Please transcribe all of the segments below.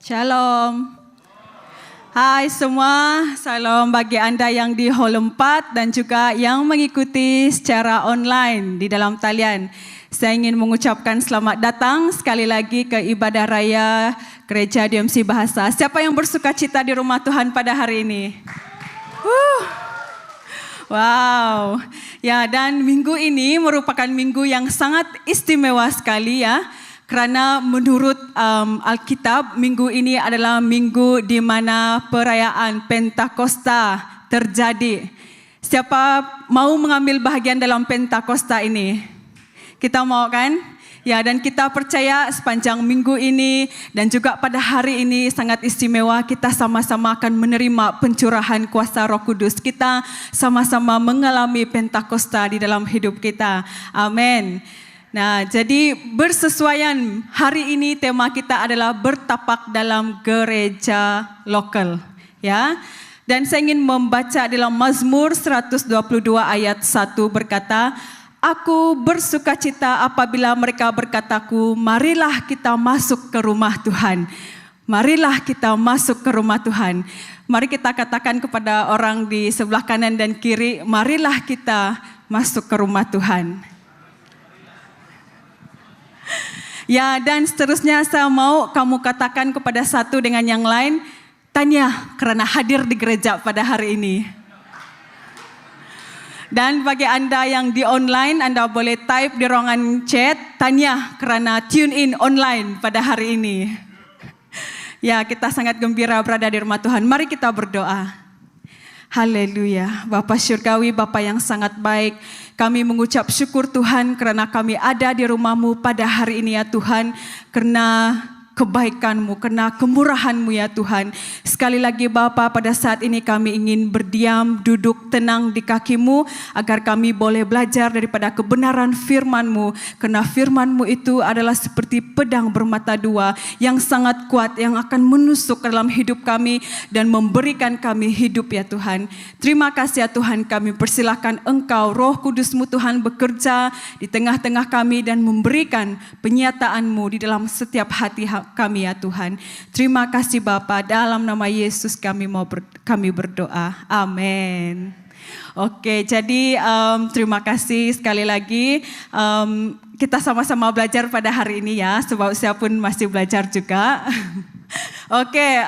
Shalom. Hai semua, salam bagi anda yang di Hall 4 dan juga yang mengikuti secara online di dalam talian. Saya ingin mengucapkan selamat datang sekali lagi ke ibadah raya Gereja DMC Bahasa. Siapa yang bersuka cita di rumah Tuhan pada hari ini? Wow. Ya, dan minggu ini merupakan minggu yang sangat istimewa sekali ya. Kerana menurut Alkitab, minggu ini adalah minggu di mana perayaan Pentakosta terjadi. Siapa mau mengambil bahagian dalam Pentakosta ini? Kita mau kan? Ya, dan kita percaya sepanjang minggu ini dan juga pada hari ini sangat istimewa, kita sama-sama akan menerima pencurahan kuasa Roh Kudus. Kita sama-sama mengalami Pentakosta di dalam hidup kita. Amin. Nah, jadi bersesuaian hari ini tema kita adalah bertapak dalam gereja lokal, ya. Dan saya ingin membaca dalam Mazmur 122 ayat 1 berkata, "Aku bersukacita apabila mereka berkataku, marilah kita masuk ke rumah Tuhan." Marilah kita masuk ke rumah Tuhan. Mari kita katakan kepada orang di sebelah kanan dan kiri, marilah kita masuk ke rumah Tuhan. Ya, dan seterusnya saya mau kamu katakan kepada satu dengan yang lain, tanya kerana hadir di gereja pada hari ini. Dan bagi anda yang di online, anda boleh type di ruangan chat, tanya kerana tune in online pada hari ini. Ya, kita sangat gembira berada di rumah Tuhan. Mari kita berdoa. Haleluya. Bapa Syurgawi, Bapa yang sangat baik, kami mengucap syukur Tuhan kerana kami ada di rumah-Mu pada hari ini ya Tuhan, kerana kebaikan-Mu, kerana kemurahan-Mu ya Tuhan. Sekali lagi Bapa, pada saat ini kami ingin berdiam, duduk tenang di kaki-Mu, agar kami boleh belajar daripada kebenaran firman-Mu, kerana firman-Mu itu adalah seperti pedang bermata dua, yang sangat kuat, yang akan menusuk ke dalam hidup kami, dan memberikan kami hidup ya Tuhan. Terima kasih ya Tuhan, kami persilakan Engkau, Roh Kudus-Mu Tuhan bekerja di tengah-tengah kami, dan memberikan penyataan-Mu di dalam setiap hati kami ya Tuhan. Terima kasih Bapa, dalam nama Yesus kami berdoa. Amin. Oke, jadi terima kasih sekali lagi. Kita sama-sama belajar pada hari ini ya, sebab saya pun masih belajar juga. Oke,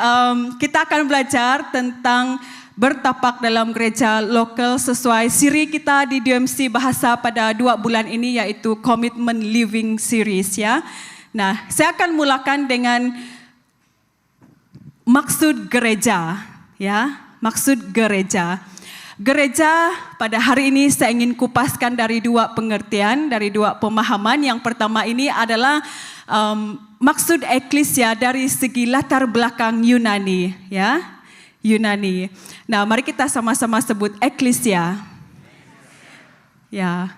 kita akan belajar tentang bertapak dalam gereja lokal sesuai siri kita di DMC Bahasa pada 2 bulan ini, yaitu Commitment Living Series ya. Nah, saya akan mulakan dengan maksud gereja, ya, maksud gereja. Gereja pada hari ini saya ingin kupaskan dari 2 pengertian, dari 2 pemahaman. Yang pertama ini adalah maksud eklesia dari segi latar belakang Yunani, ya, Yunani. Nah, mari kita sama-sama sebut eklesia. Ya.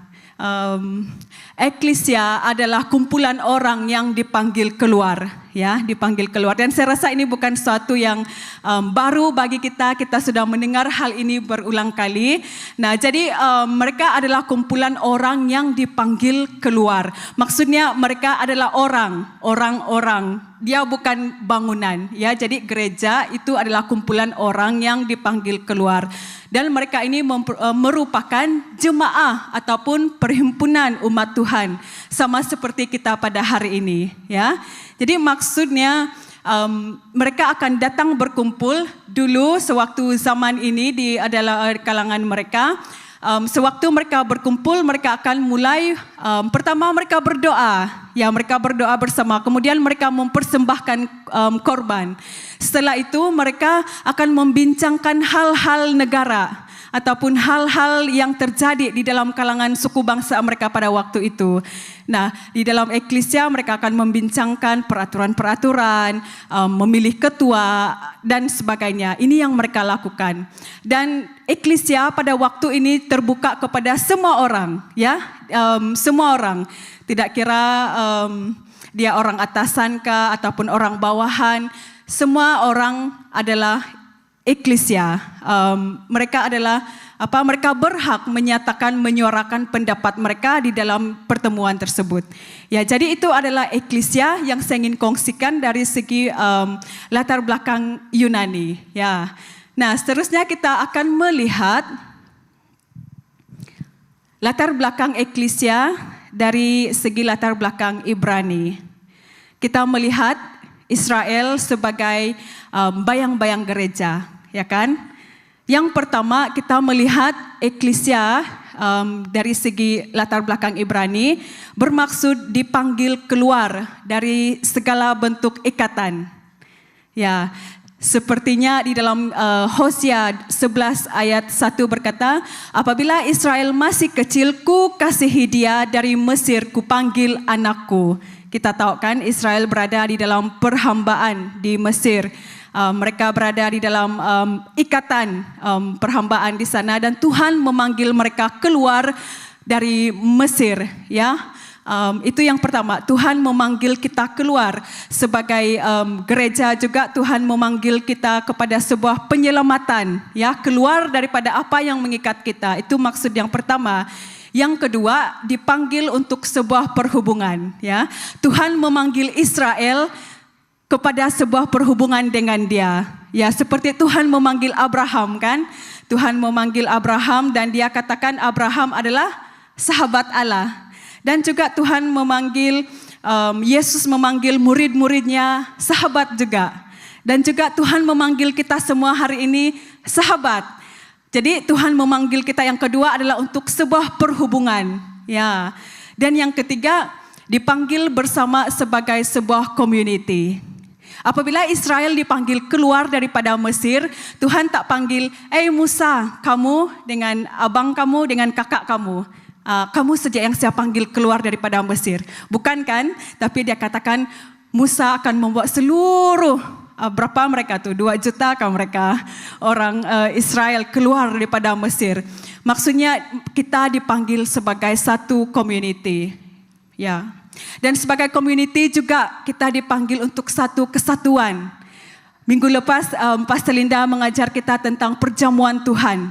Eklesia adalah kumpulan orang yang dipanggil keluar, ya, dipanggil keluar. Dan saya rasa ini bukan sesuatu yang baru bagi kita. Kita sudah mendengar hal ini berulang kali. Nah, jadi mereka adalah kumpulan orang yang dipanggil keluar. Maksudnya mereka adalah orang-orang. Dia bukan bangunan, ya. Jadi gereja itu adalah kumpulan orang yang dipanggil keluar. Dan mereka ini merupakan jemaah ataupun perhimpunan umat Tuhan, sama seperti kita pada hari ini, ya. Jadi maksudnya mereka akan datang berkumpul dulu sewaktu zaman ini adalah kalangan mereka. Sewaktu mereka berkumpul, mereka akan mulai pertama mereka berdoa, ya, mereka berdoa bersama. Kemudian mereka mempersembahkan korban. Setelah itu mereka akan membincangkan hal-hal negara ataupun hal-hal yang terjadi di dalam kalangan suku bangsa mereka pada waktu itu. Nah, di dalam eklesia mereka akan membincangkan peraturan-peraturan, memilih ketua dan sebagainya. Ini yang mereka lakukan. Dan eklesia pada waktu ini terbuka kepada semua orang, ya, semua orang. Tidak kira dia orang atasan kah ataupun orang bawahan, semua orang adalah eklesia. Mereka adalah mereka berhak menyuarakan pendapat mereka di dalam pertemuan tersebut. Ya, jadi itu adalah eklesia yang saya ingin kongsikan dari segi latar belakang Yunani. Ya, nah seterusnya kita akan melihat latar belakang eklesia dari segi latar belakang Ibrani. Kita melihat Israel sebagai bayang-bayang gereja, ya kan? Yang pertama kita melihat eklesia dari segi latar belakang Ibrani bermaksud dipanggil keluar dari segala bentuk ikatan. Ya, sepertinya di dalam Hosea 11 ayat 1 berkata, apabila Israel masih kecil, ku kasihi dia, dari Mesir ku panggil anakku. Kita tahu kan Israel berada di dalam perhambaan di Mesir. Mereka berada di dalam ikatan perhambaan di sana dan Tuhan memanggil mereka keluar dari Mesir. Ya, itu yang pertama. Tuhan memanggil kita keluar sebagai gereja, juga Tuhan memanggil kita kepada sebuah penyelamatan. Ya, keluar daripada apa yang mengikat kita. Itu maksud yang pertama. Yang kedua, dipanggil untuk sebuah perhubungan. Ya, Tuhan memanggil Israel kepada sebuah perhubungan dengan Dia. Ya, seperti Tuhan memanggil Abraham kan? Tuhan memanggil Abraham dan Dia katakan Abraham adalah sahabat Allah. Dan juga Tuhan memanggil Yesus memanggil murid-muridnya sahabat juga. Dan juga Tuhan memanggil kita semua hari ini sahabat. Jadi Tuhan memanggil kita yang kedua adalah untuk sebuah perhubungan. Ya. Dan yang ketiga dipanggil bersama sebagai sebuah community. Apabila Israel dipanggil keluar daripada Mesir, Tuhan tak panggil, Musa, kamu dengan abang kamu, dengan kakak kamu. Kamu saja yang saya panggil keluar daripada Mesir. Bukan kan? Tapi dia katakan, Musa akan membuat seluruh, berapa mereka tuh? 2 juta kan mereka, orang Israel keluar daripada Mesir. Maksudnya kita dipanggil sebagai satu community. Ya. Dan sebagai community juga kita dipanggil untuk satu kesatuan. Minggu lepas Pastor Linda mengajar kita tentang perjamuan Tuhan.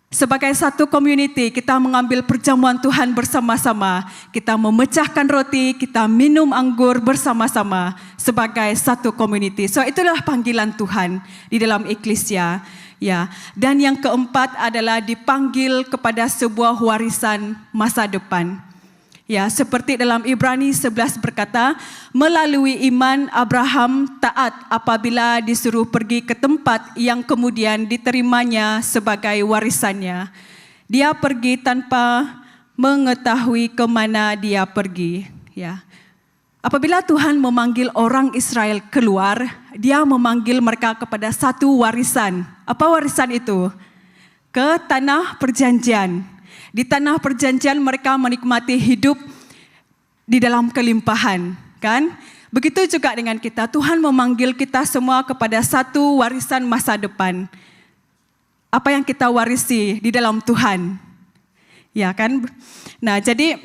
Sebagai satu community kita mengambil perjamuan Tuhan bersama-sama. Kita memecahkan roti, kita minum anggur bersama-sama sebagai satu community. So itulah panggilan Tuhan di dalam eklesia. Ya. Dan yang keempat adalah dipanggil kepada sebuah warisan masa depan. Ya, seperti dalam Ibrani 11 berkata, melalui iman Abraham taat apabila disuruh pergi ke tempat yang kemudian diterimanya sebagai warisannya. Dia pergi tanpa mengetahui ke mana dia pergi. Ya. Apabila Tuhan memanggil orang Israel keluar, Dia memanggil mereka kepada satu warisan. Apa warisan itu? Ke tanah perjanjian. Di tanah perjanjian mereka menikmati hidup di dalam kelimpahan, kan? Begitu juga dengan kita, Tuhan memanggil kita semua kepada satu warisan masa depan. Apa yang kita warisi di dalam Tuhan? Ya kan? Nah, jadi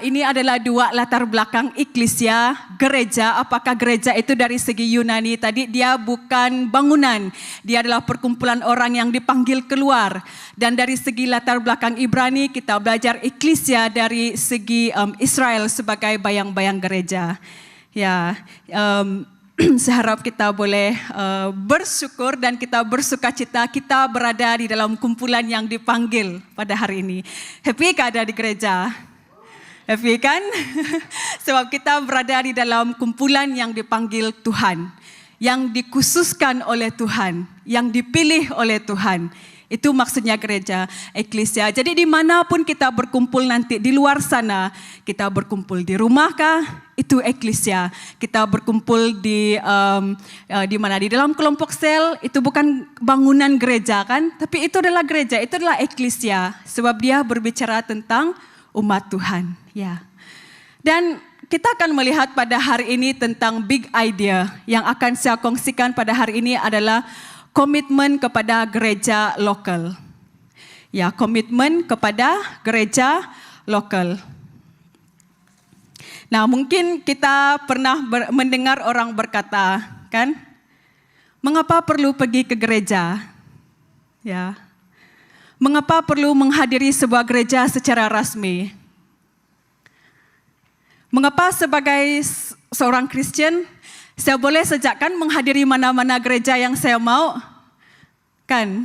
ini adalah 2 latar belakang eklesia, gereja. Apakah gereja itu dari segi Yunani tadi dia bukan bangunan, dia adalah perkumpulan orang yang dipanggil keluar. Dan dari segi latar belakang Ibrani kita belajar eklesia dari segi Israel sebagai bayang-bayang gereja. Ya, saya harap kita boleh bersyukur dan kita bersukacita kita berada di dalam kumpulan yang dipanggil pada hari ini. Happy ada di gereja? Happy kan? Sebab kita berada di dalam kumpulan yang dipanggil Tuhan, yang dikhususkan oleh Tuhan, yang dipilih oleh Tuhan. Itu maksudnya gereja, eklesia. Jadi dimanapun kita berkumpul nanti di luar sana, kita berkumpul di rumah kah? Itu eklesia. Kita berkumpul di mana? Di dalam kelompok sel, itu bukan bangunan gereja kan? Tapi itu adalah gereja, itu adalah eklesia. Sebab dia berbicara tentang umat Tuhan, ya. Dan kita akan melihat pada hari ini tentang big idea yang akan saya kongsikan pada hari ini adalah komitmen kepada gereja lokal. Ya, komitmen kepada gereja lokal. Nah, mungkin kita pernah mendengar orang berkata, kan? Mengapa perlu pergi ke gereja? Ya. Mengapa perlu menghadiri sebuah gereja secara rasmi? Mengapa sebagai seorang Kristen, saya boleh sejakkan menghadiri mana-mana gereja yang saya mau? Kan?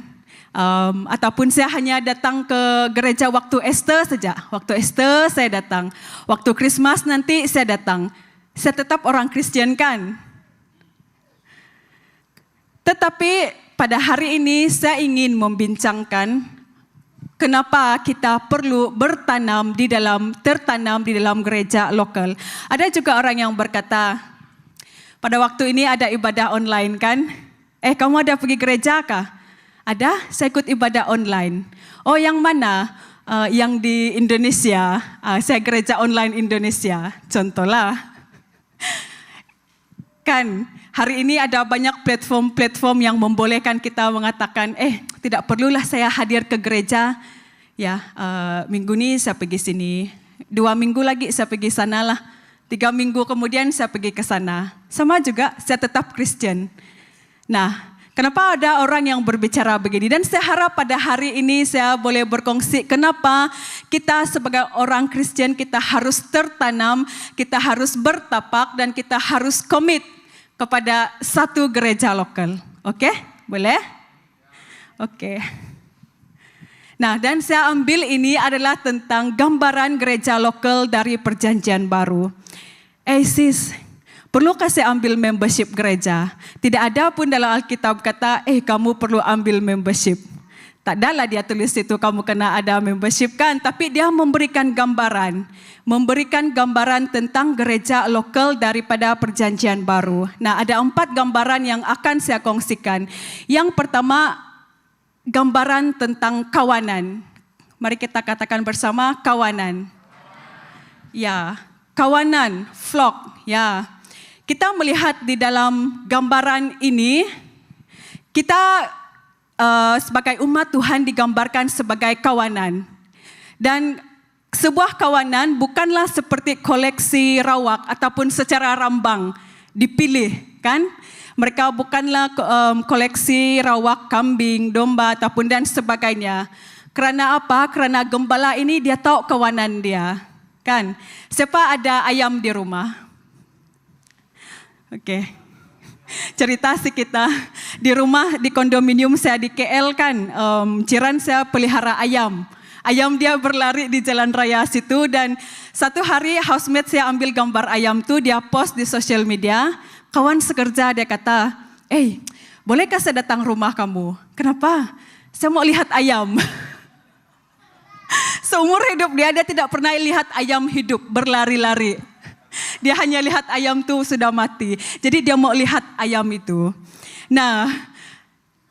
Ataupun saya hanya datang ke gereja waktu Easter saja. Waktu Easter saya datang. Waktu Christmas nanti saya datang. Saya tetap orang Kristen kan? Tetapi pada hari ini saya ingin membincangkan kenapa kita perlu tertanam di dalam gereja lokal. Ada juga orang yang berkata, pada waktu ini ada ibadah online kan? Kamu ada pergi gereja kah? Ada, saya ikut ibadah online. Oh, yang mana? Yang di Indonesia. Saya gereja online Indonesia. Contohlah. Kan, hari ini ada banyak platform-platform yang membolehkan kita mengatakan, tidak perlulah saya hadir ke gereja. Ya, minggu ini saya pergi sini. 2 minggu lagi saya pergi sana lah. 3 minggu kemudian saya pergi ke sana. Sama juga, saya tetap Kristen. Nah, kenapa ada orang yang berbicara begini? Dan saya harap pada hari ini saya boleh berkongsi kenapa kita sebagai orang Kristen kita harus tertanam, kita harus bertapak dan kita harus komit kepada satu gereja lokal. Oke? Boleh? Oke. Nah, dan saya ambil ini adalah tentang gambaran gereja lokal dari Perjanjian Baru. Sis, perlukah saya ambil membership gereja? Tidak ada pun dalam Alkitab kata, kamu perlu ambil membership. Tak adalah dia tulis itu kamu kena ada membership kan, tapi dia memberikan gambaran tentang gereja lokal daripada Perjanjian Baru. Nah, ada 4 gambaran yang akan saya kongsikan. Yang pertama, gambaran tentang kawanan. Mari kita katakan bersama kawanan. Ya, kawanan, flock, ya. Kita melihat di dalam gambaran ini, kita sebagai umat Tuhan digambarkan sebagai kawanan. Dan sebuah kawanan bukanlah seperti koleksi rawak ataupun secara rambang dipilih, kan? Mereka bukanlah koleksi rawak kambing, domba ataupun dan sebagainya. Kerana apa? Kerana gembala ini dia tahu kawanan dia, kan? Siapa ada ayam di rumah? Oke. Cerita si kita di rumah di kondominium saya di KL kan, jiran saya pelihara ayam. Ayam dia berlari di jalan raya situ dan satu hari housemate saya ambil gambar ayam tu, dia post di sosial media. Kawan sekerja dia kata, bolehkah saya datang rumah kamu? Kenapa? Saya mau lihat ayam. Seumur hidup dia tidak pernah lihat ayam hidup berlari-lari. Dia hanya lihat ayam tu sudah mati. Jadi dia mau lihat ayam itu. Nah,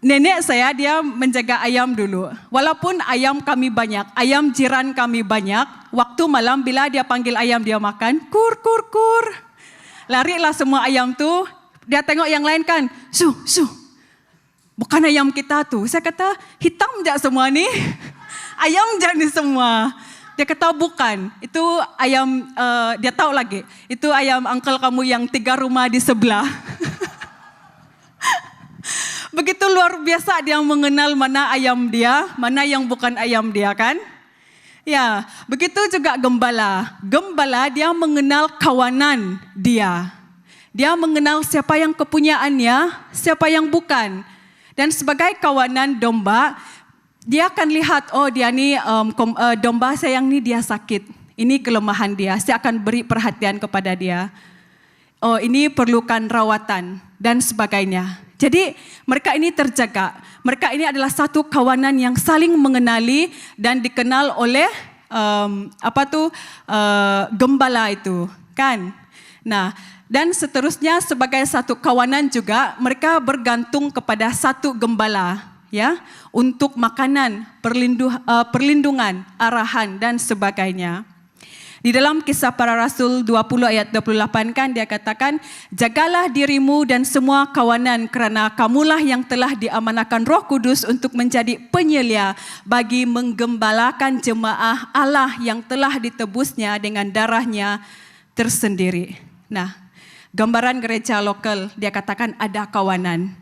nenek saya dia menjaga ayam dulu. Walaupun ayam kami banyak, ayam jiran kami banyak, waktu malam bila dia panggil ayam dia makan, kur kur kur. Larilah semua ayam tu, dia tengok yang lain kan, su. Bukan ayam kita tu. Saya kata, hitam jak semua ni. Ayam jadi semua. Dia kata bukan, itu ayam, dia tahu lagi, itu ayam uncle kamu yang 3 rumah di sebelah. Begitu luar biasa dia mengenal mana ayam dia, mana yang bukan ayam dia kan. Ya, begitu juga gembala. Gembala dia mengenal kawanan dia. Dia mengenal siapa yang kepunyaannya, siapa yang bukan. Dan sebagai kawanan domba, dia akan lihat, dia ni domba saya yang ni dia sakit. Ini kelemahan dia, saya akan beri perhatian kepada dia. Ini perlukan rawatan dan sebagainya. Jadi mereka ini terjaga. Mereka ini adalah satu kawanan yang saling mengenali dan dikenal oleh gembala itu, kan? Nah, dan seterusnya sebagai satu kawanan juga mereka bergantung kepada satu gembala. Ya, untuk makanan, perlindungan, arahan dan sebagainya. Di dalam Kisah Para Rasul 20 ayat 28 kan dia katakan, jagalah dirimu dan semua kawanan kerana kamulah yang telah diamanahkan Roh Kudus untuk menjadi penyelia bagi menggembalakan jemaah Allah yang telah ditebusnya dengan darahnya tersendiri. Nah, gambaran gereja lokal dia katakan ada kawanan.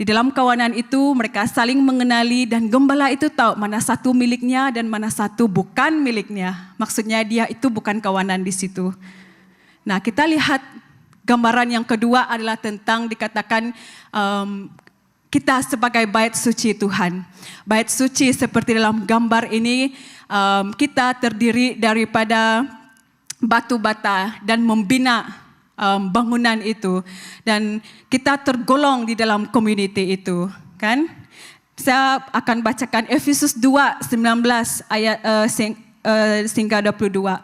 Di dalam kawanan itu mereka saling mengenali dan gembala itu tahu mana satu miliknya dan mana satu bukan miliknya. Maksudnya dia itu bukan kawanan di situ. Nah, kita lihat gambaran yang kedua adalah tentang dikatakan kita sebagai bait suci Tuhan. Bait suci seperti dalam gambar ini kita terdiri daripada batu bata dan membina bangunan itu, dan kita tergolong di dalam community itu, kan? Saya akan bacakan Efesus 2:19 ayat hingga 22.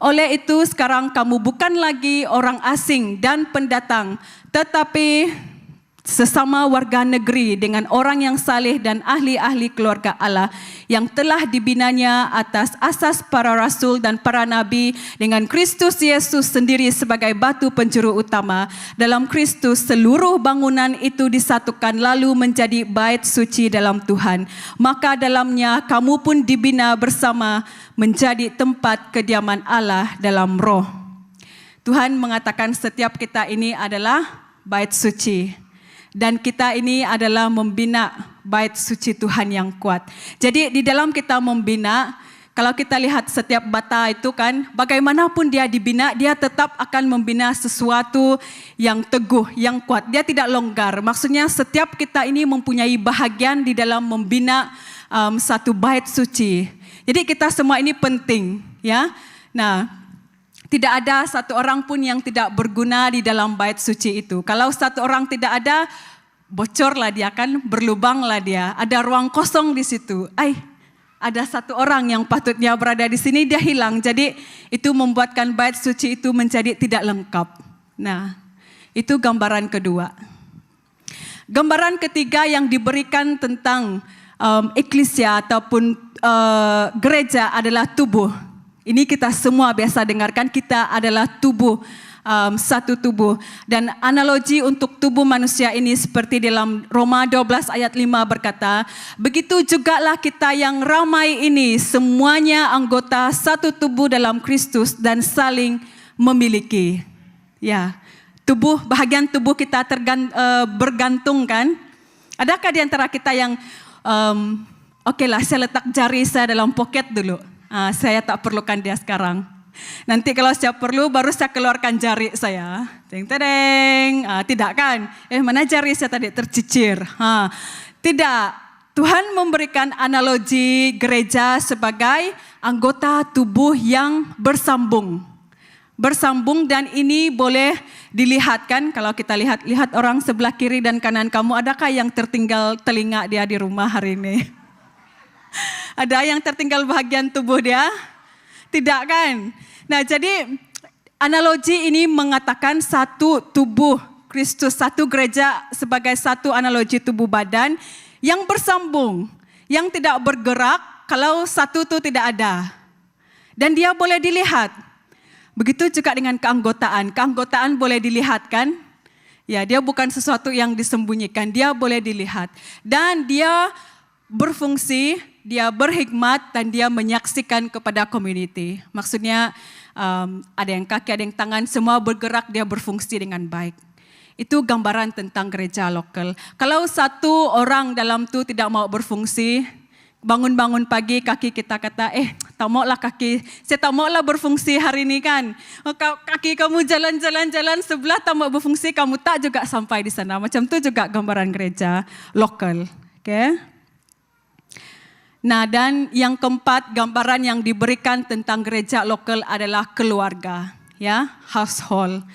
Oleh itu sekarang kamu bukan lagi orang asing dan pendatang, tetapi sesama warga negeri dengan orang yang saleh dan ahli-ahli keluarga Allah yang telah dibinanya atas asas para rasul dan para nabi, dengan Kristus Yesus sendiri sebagai batu penjuru utama. Dalam Kristus seluruh bangunan itu disatukan lalu menjadi bait suci dalam Tuhan. Maka dalamnya kamu pun dibina bersama menjadi tempat kediaman Allah dalam roh. Tuhan mengatakan setiap kita ini adalah bait suci. Dan kita ini adalah membina bait suci Tuhan yang kuat. Jadi di dalam kita membina, kalau kita lihat setiap bata itu kan, bagaimanapun dia dibina, dia tetap akan membina sesuatu yang teguh, yang kuat. Dia tidak longgar. Maksudnya setiap kita ini mempunyai bahagian di dalam membina satu bait suci. Jadi kita semua ini penting, ya. Nah, tidak ada satu orang pun yang tidak berguna di dalam bait suci itu. Kalau satu orang tidak ada, bocorlah dia kan, berlubanglah dia. Ada ruang kosong di situ. Ada satu orang yang patutnya berada di sini, dia hilang. Jadi itu membuatkan bait suci itu menjadi tidak lengkap. Nah, itu gambaran kedua. Gambaran ketiga yang diberikan tentang eklesia ataupun gereja adalah tubuh. Ini kita semua biasa dengarkan, kita adalah tubuh, satu tubuh. Dan analogi untuk tubuh manusia ini seperti dalam Roma 12 ayat 5 berkata, begitu jugalah kita yang ramai ini semuanya anggota satu tubuh dalam Kristus dan saling memiliki. Ya, tubuh, bahagian tubuh kita bergantung kan? Adakah di antara kita yang, okelah saya letak jari saya dalam poket dulu. Saya tak perlukan dia sekarang. Nanti kalau saya perlu baru saya keluarkan jari saya. Teng-teng. Tidak kan? Mana jari saya tadi tercicir. Tidak. Tuhan memberikan analogi gereja sebagai anggota tubuh yang bersambung. Bersambung, dan ini boleh dilihatkan kalau kita lihat orang sebelah kiri dan kanan kamu, adakah yang tertinggal telinga dia di rumah hari ini? Ada yang tertinggal bahagian tubuh dia? Tidak kan? Nah, jadi analogi ini mengatakan satu tubuh Kristus, satu gereja sebagai satu analogi tubuh badan yang bersambung, yang tidak bergerak kalau satu itu tidak ada. Dan dia boleh dilihat. Begitu juga dengan keanggotaan. Keanggotaan boleh dilihat kan? Ya, dia bukan sesuatu yang disembunyikan, dia boleh dilihat. Dan dia berfungsi, dia berhikmat, dan dia menyaksikan kepada community. Maksudnya ada yang kaki, ada yang tangan, semua bergerak, dia berfungsi dengan baik. Itu gambaran tentang gereja lokal. Kalau satu orang dalam itu tidak mau berfungsi, bangun-bangun pagi kaki kita kata, tak maulah kaki, saya tak maulah berfungsi hari ini kan. Kaki kamu jalan-jalan sebelah tak mau berfungsi, kamu tak juga sampai di sana. Macam itu juga gambaran gereja lokal. Okay? Nah, dan yang keempat, gambaran yang diberikan tentang gereja lokal adalah keluarga, ya, household.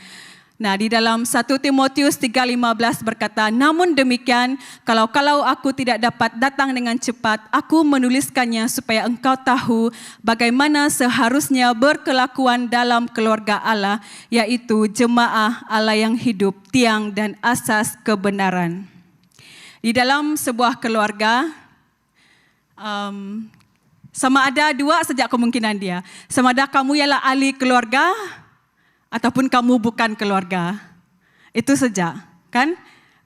Nah, di dalam 1 Timotius 3:15 berkata, namun demikian, kalau aku tidak dapat datang dengan cepat, aku menuliskannya supaya engkau tahu bagaimana seharusnya berkelakuan dalam keluarga Allah, yaitu jemaah Allah yang hidup, tiang dan asas kebenaran. Di dalam sebuah keluarga, sama ada dua saja kemungkinan dia. Sama ada kamu ialah ahli keluarga ataupun kamu bukan keluarga. Itu saja, kan?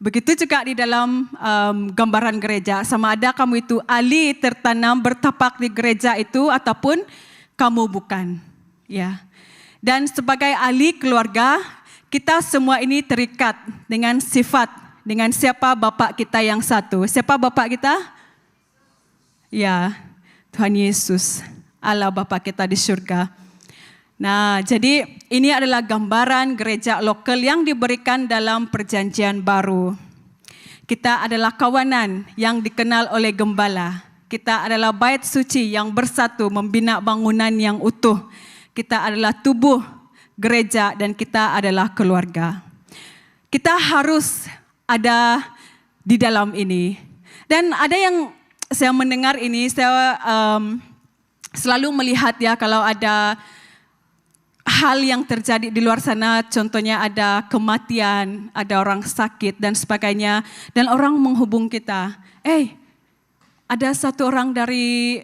Begitu juga di dalam gambaran gereja. Sama ada kamu itu ahli tertanam bertapak di gereja itu ataupun kamu bukan. Ya. Dan sebagai ahli keluarga, kita semua ini terikat dengan sifat dengan siapa Bapa kita yang satu. Siapa Bapa kita? Ya, Tuhan Yesus, Allah Bapa kita di surga. Nah, jadi ini adalah gambaran gereja lokal yang diberikan dalam perjanjian baru. Kita adalah kawanan yang dikenal oleh gembala. Kita adalah bait suci yang bersatu membina bangunan yang utuh. Kita adalah tubuh gereja dan kita adalah keluarga. Kita harus ada di dalam ini. Dan ada yang saya mendengar ini, saya selalu melihat ya kalau ada hal yang terjadi di luar sana, contohnya ada kematian, ada orang sakit dan sebagainya, dan orang menghubung kita, ada satu orang dari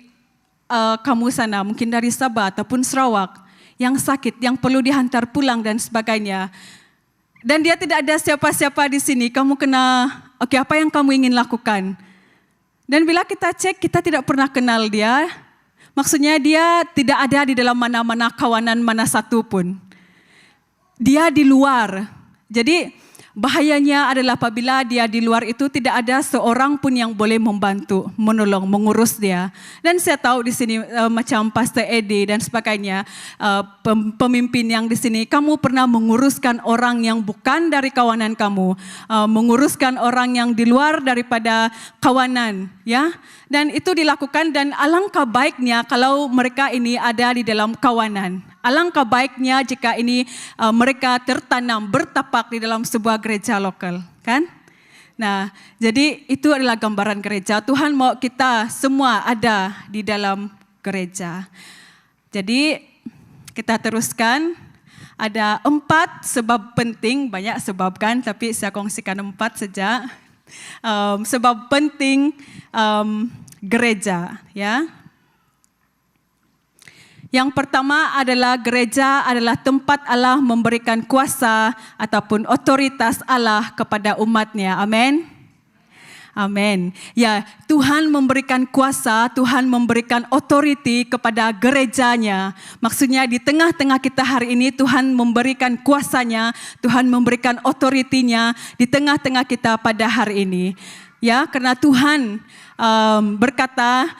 kamu sana, mungkin dari Sabah ataupun Sarawak, yang sakit, yang perlu dihantar pulang dan sebagainya. Dan dia tidak ada siapa-siapa di sini, kamu kena, apa yang kamu ingin lakukan? Dan bila kita cek, kita tidak pernah kenal dia. Maksudnya dia tidak ada di dalam mana-mana kawanan mana satu pun. Dia di luar. Jadi bahayanya adalah apabila dia di luar itu tidak ada seorang pun yang boleh membantu, menolong, mengurus dia. Dan saya tahu di sini macam Pastor Eddie dan sebagainya, pemimpin yang di sini, kamu pernah menguruskan orang yang bukan dari kawanan kamu, menguruskan orang yang di luar daripada kawanan, ya. Dan itu dilakukan dan alangkah baiknya kalau mereka ini ada di dalam kawanan. Alangkah baiknya jika ini mereka tertanam, bertapak di dalam sebuah gereja lokal, kan? Nah, jadi itu adalah gambaran gereja. Tuhan mau kita semua ada di dalam gereja. Jadi kita teruskan. Ada 4 sebab penting, banyak sebab kan, tapi saya kongsikan 4 saja. Sebab penting gereja, ya. Yang pertama adalah gereja adalah tempat Allah memberikan kuasa ataupun otoritas Allah kepada umatnya. Amin. Amin. Ya, Tuhan memberikan kuasa, Tuhan memberikan otoriti kepada gerejanya. Maksudnya di tengah-tengah kita hari ini Tuhan memberikan kuasanya, Tuhan memberikan otoritinya di tengah-tengah kita pada hari ini. Ya, karena Tuhan berkata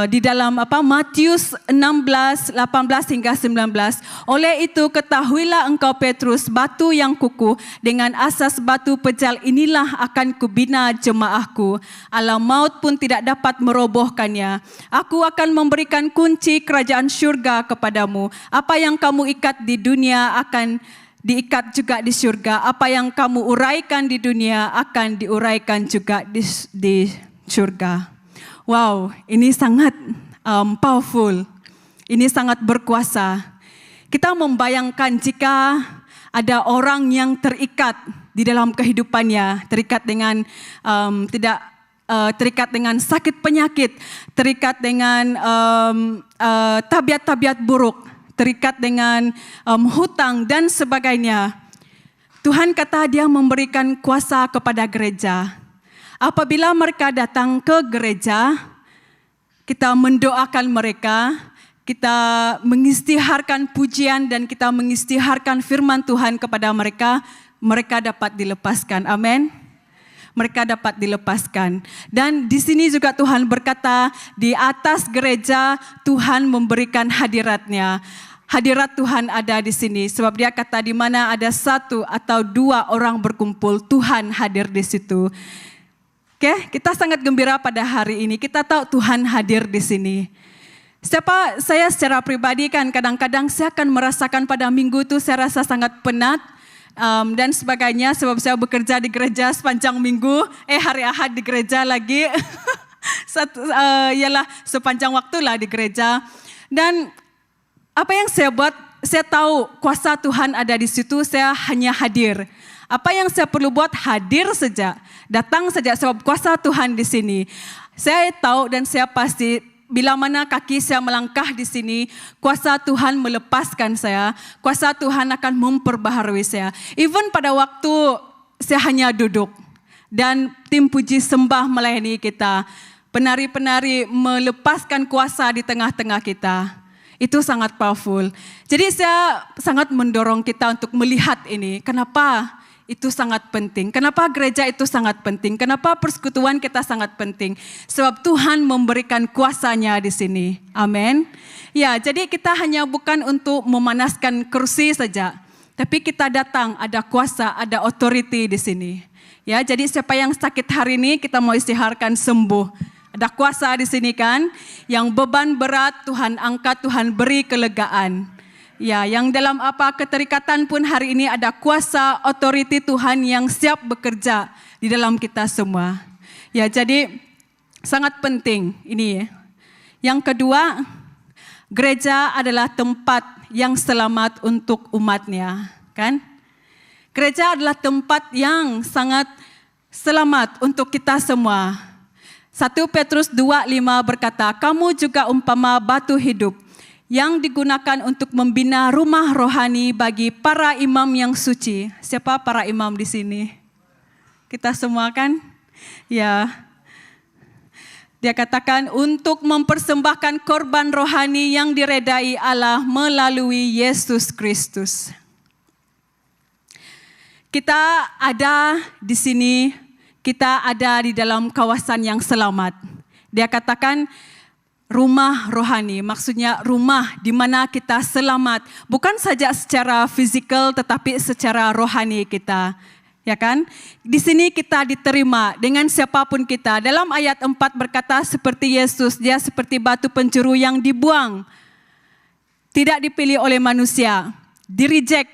di dalam Matius 16, 18 hingga 19. Oleh itu ketahuilah engkau Petrus, batu yang kukuh, dengan asas batu pejal inilah akan kubina jemaahku. Alam maut pun tidak dapat merobohkannya. Aku akan memberikan kunci kerajaan syurga kepadamu. Apa yang kamu ikat di dunia akan diikat juga di syurga. Apa yang kamu uraikan di dunia akan diuraikan juga di syurga. Wow, ini sangat powerful. Ini sangat berkuasa. Kita membayangkan jika ada orang yang terikat di dalam kehidupannya, terikat dengan terikat dengan sakit penyakit, terikat dengan tabiat-tabiat buruk, terikat dengan hutang dan sebagainya. Tuhan kata dia memberikan kuasa kepada gereja. Apabila mereka datang ke gereja, kita mendoakan mereka, kita mengisytiharkan pujian dan kita mengisytiharkan firman Tuhan kepada mereka, mereka dapat dilepaskan. Amin. Mereka dapat dilepaskan. Dan di sini juga Tuhan berkata, di atas gereja Tuhan memberikan hadiratnya. Hadirat Tuhan ada di sini, sebab dia kata di mana ada 1 atau 2 orang berkumpul, Tuhan hadir di situ. Oke, kita sangat gembira pada hari ini. Kita tahu Tuhan hadir di sini. Saya secara pribadi kan kadang-kadang saya akan merasakan pada minggu itu saya rasa sangat penat dan sebagainya sebab saya bekerja di gereja sepanjang minggu. Hari Ahad di gereja lagi, ialah sepanjang waktulah di gereja. Dan apa yang saya buat, saya tahu kuasa Tuhan ada di situ. Saya hanya hadir. Apa yang saya perlu buat, hadir saja, datang saja sebab kuasa Tuhan di sini. Saya tahu dan saya pasti bila mana kaki saya melangkah di sini, kuasa Tuhan melepaskan saya, kuasa Tuhan akan memperbaharui saya. Even pada waktu saya hanya duduk dan tim puji sembah melayani kita, penari-penari melepaskan kuasa di tengah-tengah kita. Itu sangat powerful. Jadi saya sangat mendorong kita untuk melihat ini. Kenapa? itu sangat penting. Kenapa gereja itu sangat penting? Kenapa persekutuan kita sangat penting? Sebab Tuhan memberikan kuasa-Nya di sini. Amin. Ya, jadi kita hanya bukan untuk memanaskan kursi saja, tapi kita datang ada kuasa, ada authority di sini. Ya, jadi siapa yang sakit hari ini kita mau istiharkan sembuh. Ada kuasa di sini kan? Yang beban berat Tuhan angkat, Tuhan beri kelegaan. Ya, yang dalam apa keterikatan pun hari ini ada kuasa otoriti Tuhan yang siap bekerja di dalam kita semua. Ya, jadi sangat penting ini. Yang kedua, gereja adalah tempat yang selamat untuk umatnya, kan? Gereja adalah tempat yang sangat selamat untuk kita semua. 1 Petrus 2:5 berkata, kamu juga umpama batu hidup yang digunakan untuk membina rumah rohani bagi para imam yang suci. Siapa para imam di sini? Kita semua kan? Ya. Dia katakan untuk mempersembahkan korban rohani yang diredai Allah melalui Yesus Kristus. Kita ada di sini, kita ada di dalam kawasan yang selamat. Dia katakan rumah rohani, maksudnya rumah di mana kita selamat. Bukan saja secara fisikal tetapi secara rohani kita. Ya kan? Di sini kita diterima dengan siapapun kita. Dalam ayat 4 berkata seperti Yesus, dia seperti batu penjuru yang dibuang. Tidak dipilih oleh manusia, di-reject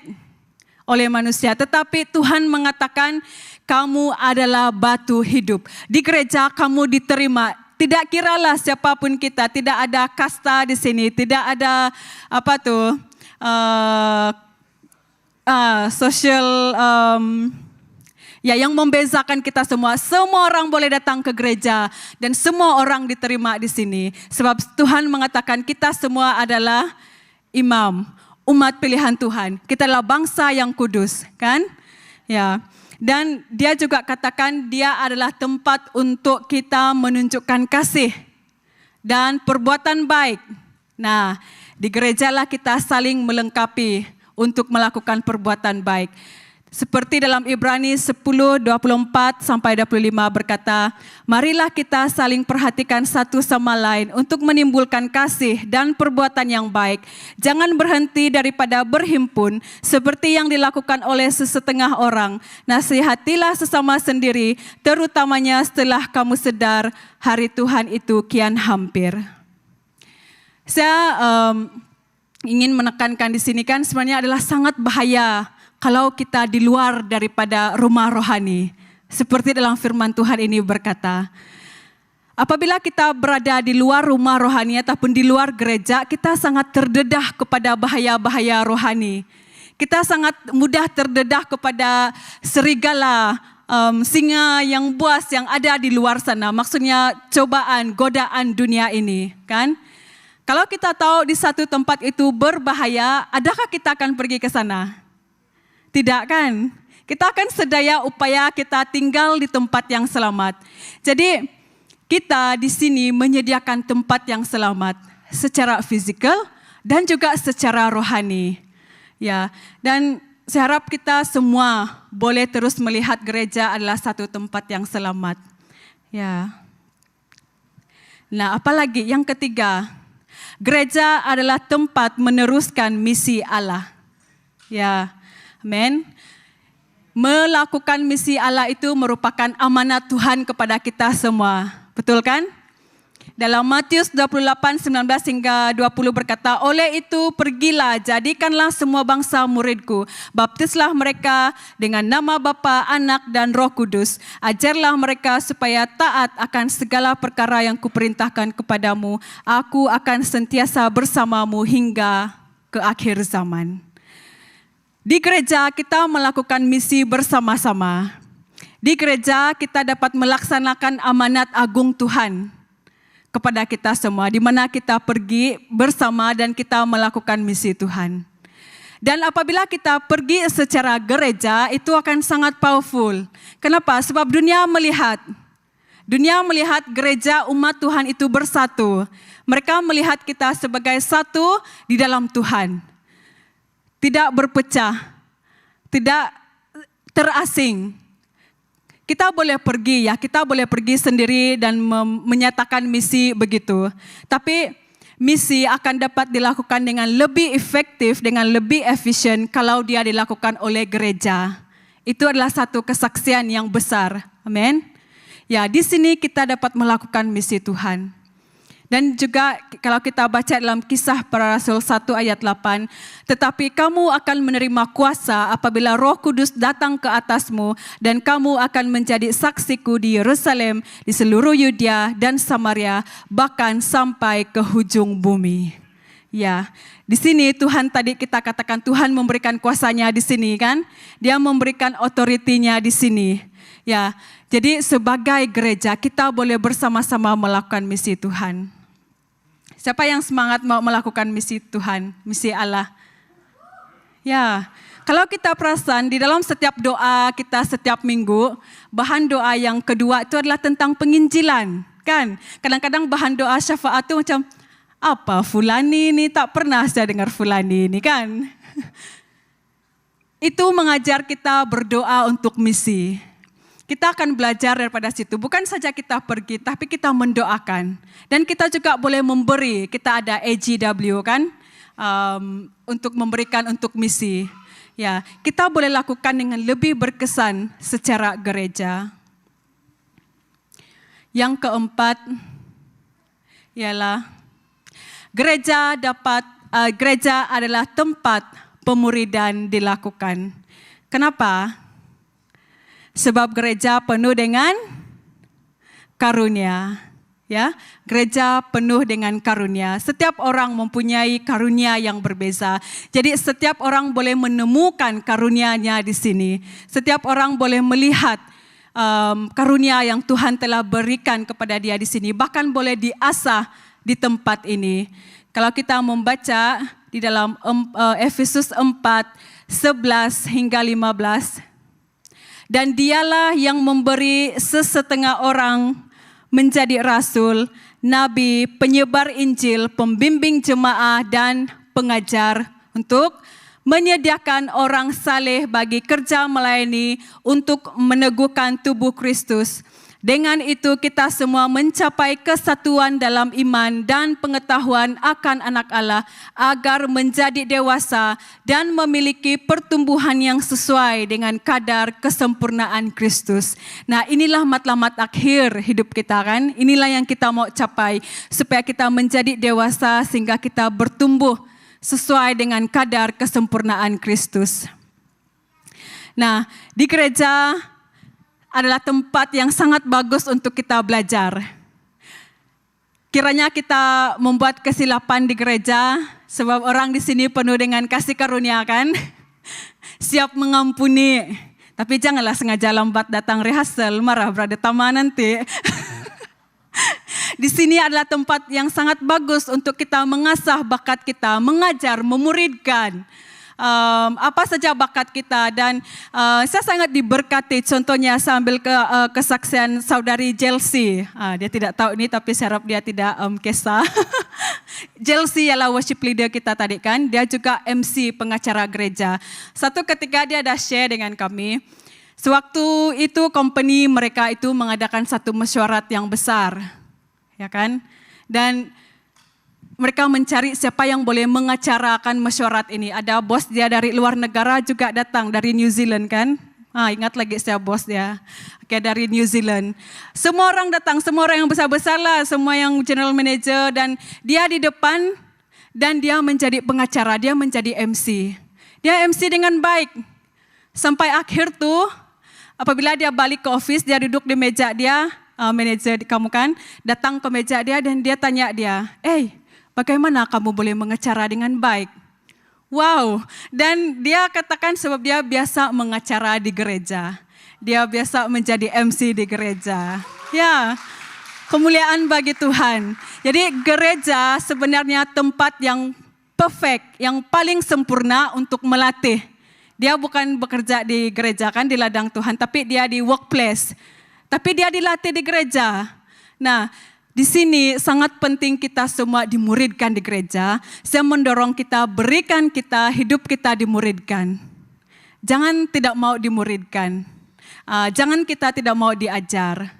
oleh manusia. Tetapi Tuhan mengatakan kamu adalah batu hidup. Di gereja kamu diterima. Tidak kiralah siapapun kita, tidak ada kasta di sini, tidak ada social yang membezakan kita semua. Semua orang boleh datang ke gereja dan semua orang diterima di sini. Sebab Tuhan mengatakan kita semua adalah imam, umat pilihan Tuhan. Kita adalah bangsa yang kudus, kan? Ya. Dan dia juga katakan dia adalah tempat untuk kita menunjukkan kasih dan perbuatan baik. Nah, di gerejalah kita saling melengkapi untuk melakukan perbuatan baik. Seperti dalam Ibrani 10:24 sampai 25 berkata, marilah kita saling perhatikan satu sama lain untuk menimbulkan kasih dan perbuatan yang baik. Jangan berhenti daripada berhimpun seperti yang dilakukan oleh sesetengah orang. Nasihatilah sesama sendiri, terutamanya setelah kamu sadar hari Tuhan itu kian hampir. Saya ingin menekankan di sini kan sebenarnya adalah sangat bahaya kalau kita di luar daripada rumah rohani. Seperti dalam firman Tuhan ini berkata, apabila kita berada di luar rumah rohani ataupun di luar gereja, kita sangat terdedah kepada bahaya-bahaya rohani. Kita sangat mudah terdedah kepada serigala, singa yang buas yang ada di luar sana. Maksudnya cobaan, godaan dunia ini, kan? Kalau kita tahu di satu tempat itu berbahaya, adakah kita akan pergi ke sana? Tidak kan? Kita akan sedaya upaya kita tinggal di tempat yang selamat. Jadi kita di sini menyediakan tempat yang selamat secara fisikal dan juga secara rohani. Ya, dan saya harap kita semua boleh terus melihat gereja adalah satu tempat yang selamat. Ya. Nah, apalagi yang ketiga, gereja adalah tempat meneruskan misi Allah. Ya. Amen. Melakukan misi Allah itu merupakan amanat Tuhan kepada kita semua. Betul kan? Dalam Matius 28:19 hingga 20 berkata, oleh itu pergilah, jadikanlah semua bangsa muridku. Baptislah mereka dengan nama Bapa, Anak, dan Roh Kudus. Ajarlah mereka supaya taat akan segala perkara yang kuperintahkan kepadamu. Aku akan sentiasa bersamamu hingga ke akhir zaman. Di gereja kita melakukan misi bersama-sama. Di gereja kita dapat melaksanakan amanat agung Tuhan kepada kita semua, di mana kita pergi bersama dan kita melakukan misi Tuhan. Dan apabila kita pergi secara gereja, itu akan sangat powerful. Kenapa? Sebab dunia melihat gereja umat Tuhan itu bersatu. Mereka melihat kita sebagai satu di dalam Tuhan. Tidak berpecah, tidak terasing. Kita boleh pergi ya, kita boleh pergi sendiri dan menyatakan misi begitu. Tapi misi akan dapat dilakukan dengan lebih efektif, dengan lebih efisien kalau dia dilakukan oleh gereja. Itu adalah satu kesaksian yang besar. Amin. Ya, di sini kita dapat melakukan misi Tuhan. Dan juga kalau kita baca dalam Kisah Para Rasul 1 ayat 8, tetapi kamu akan menerima kuasa apabila Roh Kudus datang ke atasmu dan kamu akan menjadi saksiku di Yerusalem, di seluruh Yudea dan Samaria, bahkan sampai ke hujung bumi. Ya, di sini Tuhan tadi kita katakan Tuhan memberikan kuasanya di sini kan? Dia memberikan otoritinya di sini. Ya, jadi sebagai gereja kita boleh bersama-sama melakukan misi Tuhan. Siapa yang semangat mau melakukan misi Tuhan, misi Allah? Ya, kalau kita perasan di dalam setiap doa kita setiap minggu, bahan doa yang kedua itu adalah tentang penginjilan, kan? Kadang-kadang bahan doa syafaat itu macam, apa fulani ini, tak pernah saya dengar fulani ini, kan? Itu mengajar kita berdoa untuk misi. Kita akan belajar daripada situ. Bukan saja kita pergi, tapi kita mendoakan. Dan kita juga boleh memberi. Kita ada AGW kan, untuk memberikan untuk misi. Ya, kita boleh lakukan dengan lebih berkesan secara gereja. Yang keempat, ialah gereja adalah tempat pemuridan dilakukan. Kenapa? Sebab gereja penuh dengan karunia, ya. Gereja penuh dengan karunia. Setiap orang mempunyai karunia yang berbeza. Jadi setiap orang boleh menemukan karunianya di sini. Setiap orang boleh melihat karunia yang Tuhan telah berikan kepada dia di sini. Bahkan boleh diasah di tempat ini. Kalau kita membaca di dalam Efesus 4:11 hingga 15. Dan dialah yang memberi sesetengah orang menjadi rasul, nabi, penyebar Injil, pembimbing jemaah dan pengajar untuk menyediakan orang saleh bagi kerja melayani untuk meneguhkan tubuh Kristus. Dengan itu kita semua mencapai kesatuan dalam iman dan pengetahuan akan anak Allah agar menjadi dewasa dan memiliki pertumbuhan yang sesuai dengan kadar kesempurnaan Kristus. Nah, inilah matlamat akhir hidup kita kan. Inilah yang kita mau capai supaya kita menjadi dewasa sehingga kita bertumbuh sesuai dengan kadar kesempurnaan Kristus. Nah, di gereja adalah tempat yang sangat bagus untuk kita belajar. Kiranya kita membuat kesilapan di gereja, sebab orang di sini penuh dengan kasih karunia kan, siap mengampuni. Tapi janganlah sengaja lambat datang rehearsal, marah berada taman nanti. Di sini adalah tempat yang sangat bagus untuk kita mengasah bakat kita, mengajar, memuridkan. Apa saja bakat kita dan saya sangat diberkati. Contohnya saya ambil kesaksian saudari Chelsea. Dia tidak tahu ini tapi saya harap dia tidak kisah. Chelsea ialah worship leader kita tadi kan. Dia juga MC pengacara gereja. Satu ketika dia ada share dengan kami. Sewaktu itu company mereka itu mengadakan satu mesyuarat yang besar. Ya kan? Dan mereka mencari siapa yang boleh mengacarakan mesyuarat ini. Ada bos dia dari luar negara juga datang, dari New Zealand kan. Ingat lagi saya bos dia. Oke, dari New Zealand. Semua orang datang, semua orang yang besar-besar lah. Semua yang general manager dan dia di depan dan dia menjadi pengacara, dia menjadi MC. Dia MC dengan baik. Sampai akhir tuh, apabila dia balik ke office, dia duduk di meja dia, manager kamu kan, datang ke meja dia dan dia tanya dia, bagaimana kamu boleh mengacara dengan baik? Wow, dan dia katakan sebab dia biasa mengacara di gereja. Dia biasa menjadi MC di gereja. Ya, kemuliaan bagi Tuhan. Jadi gereja sebenarnya tempat yang perfect, yang paling sempurna untuk melatih. Dia bukan bekerja di gereja kan, di ladang Tuhan, tapi dia di workplace. Tapi dia dilatih di gereja. Nah, di sini sangat penting kita semua dimuridkan di gereja. Saya mendorong kita, berikan kita, hidup kita dimuridkan. Jangan tidak mau dimuridkan. Jangan kita tidak mau diajar.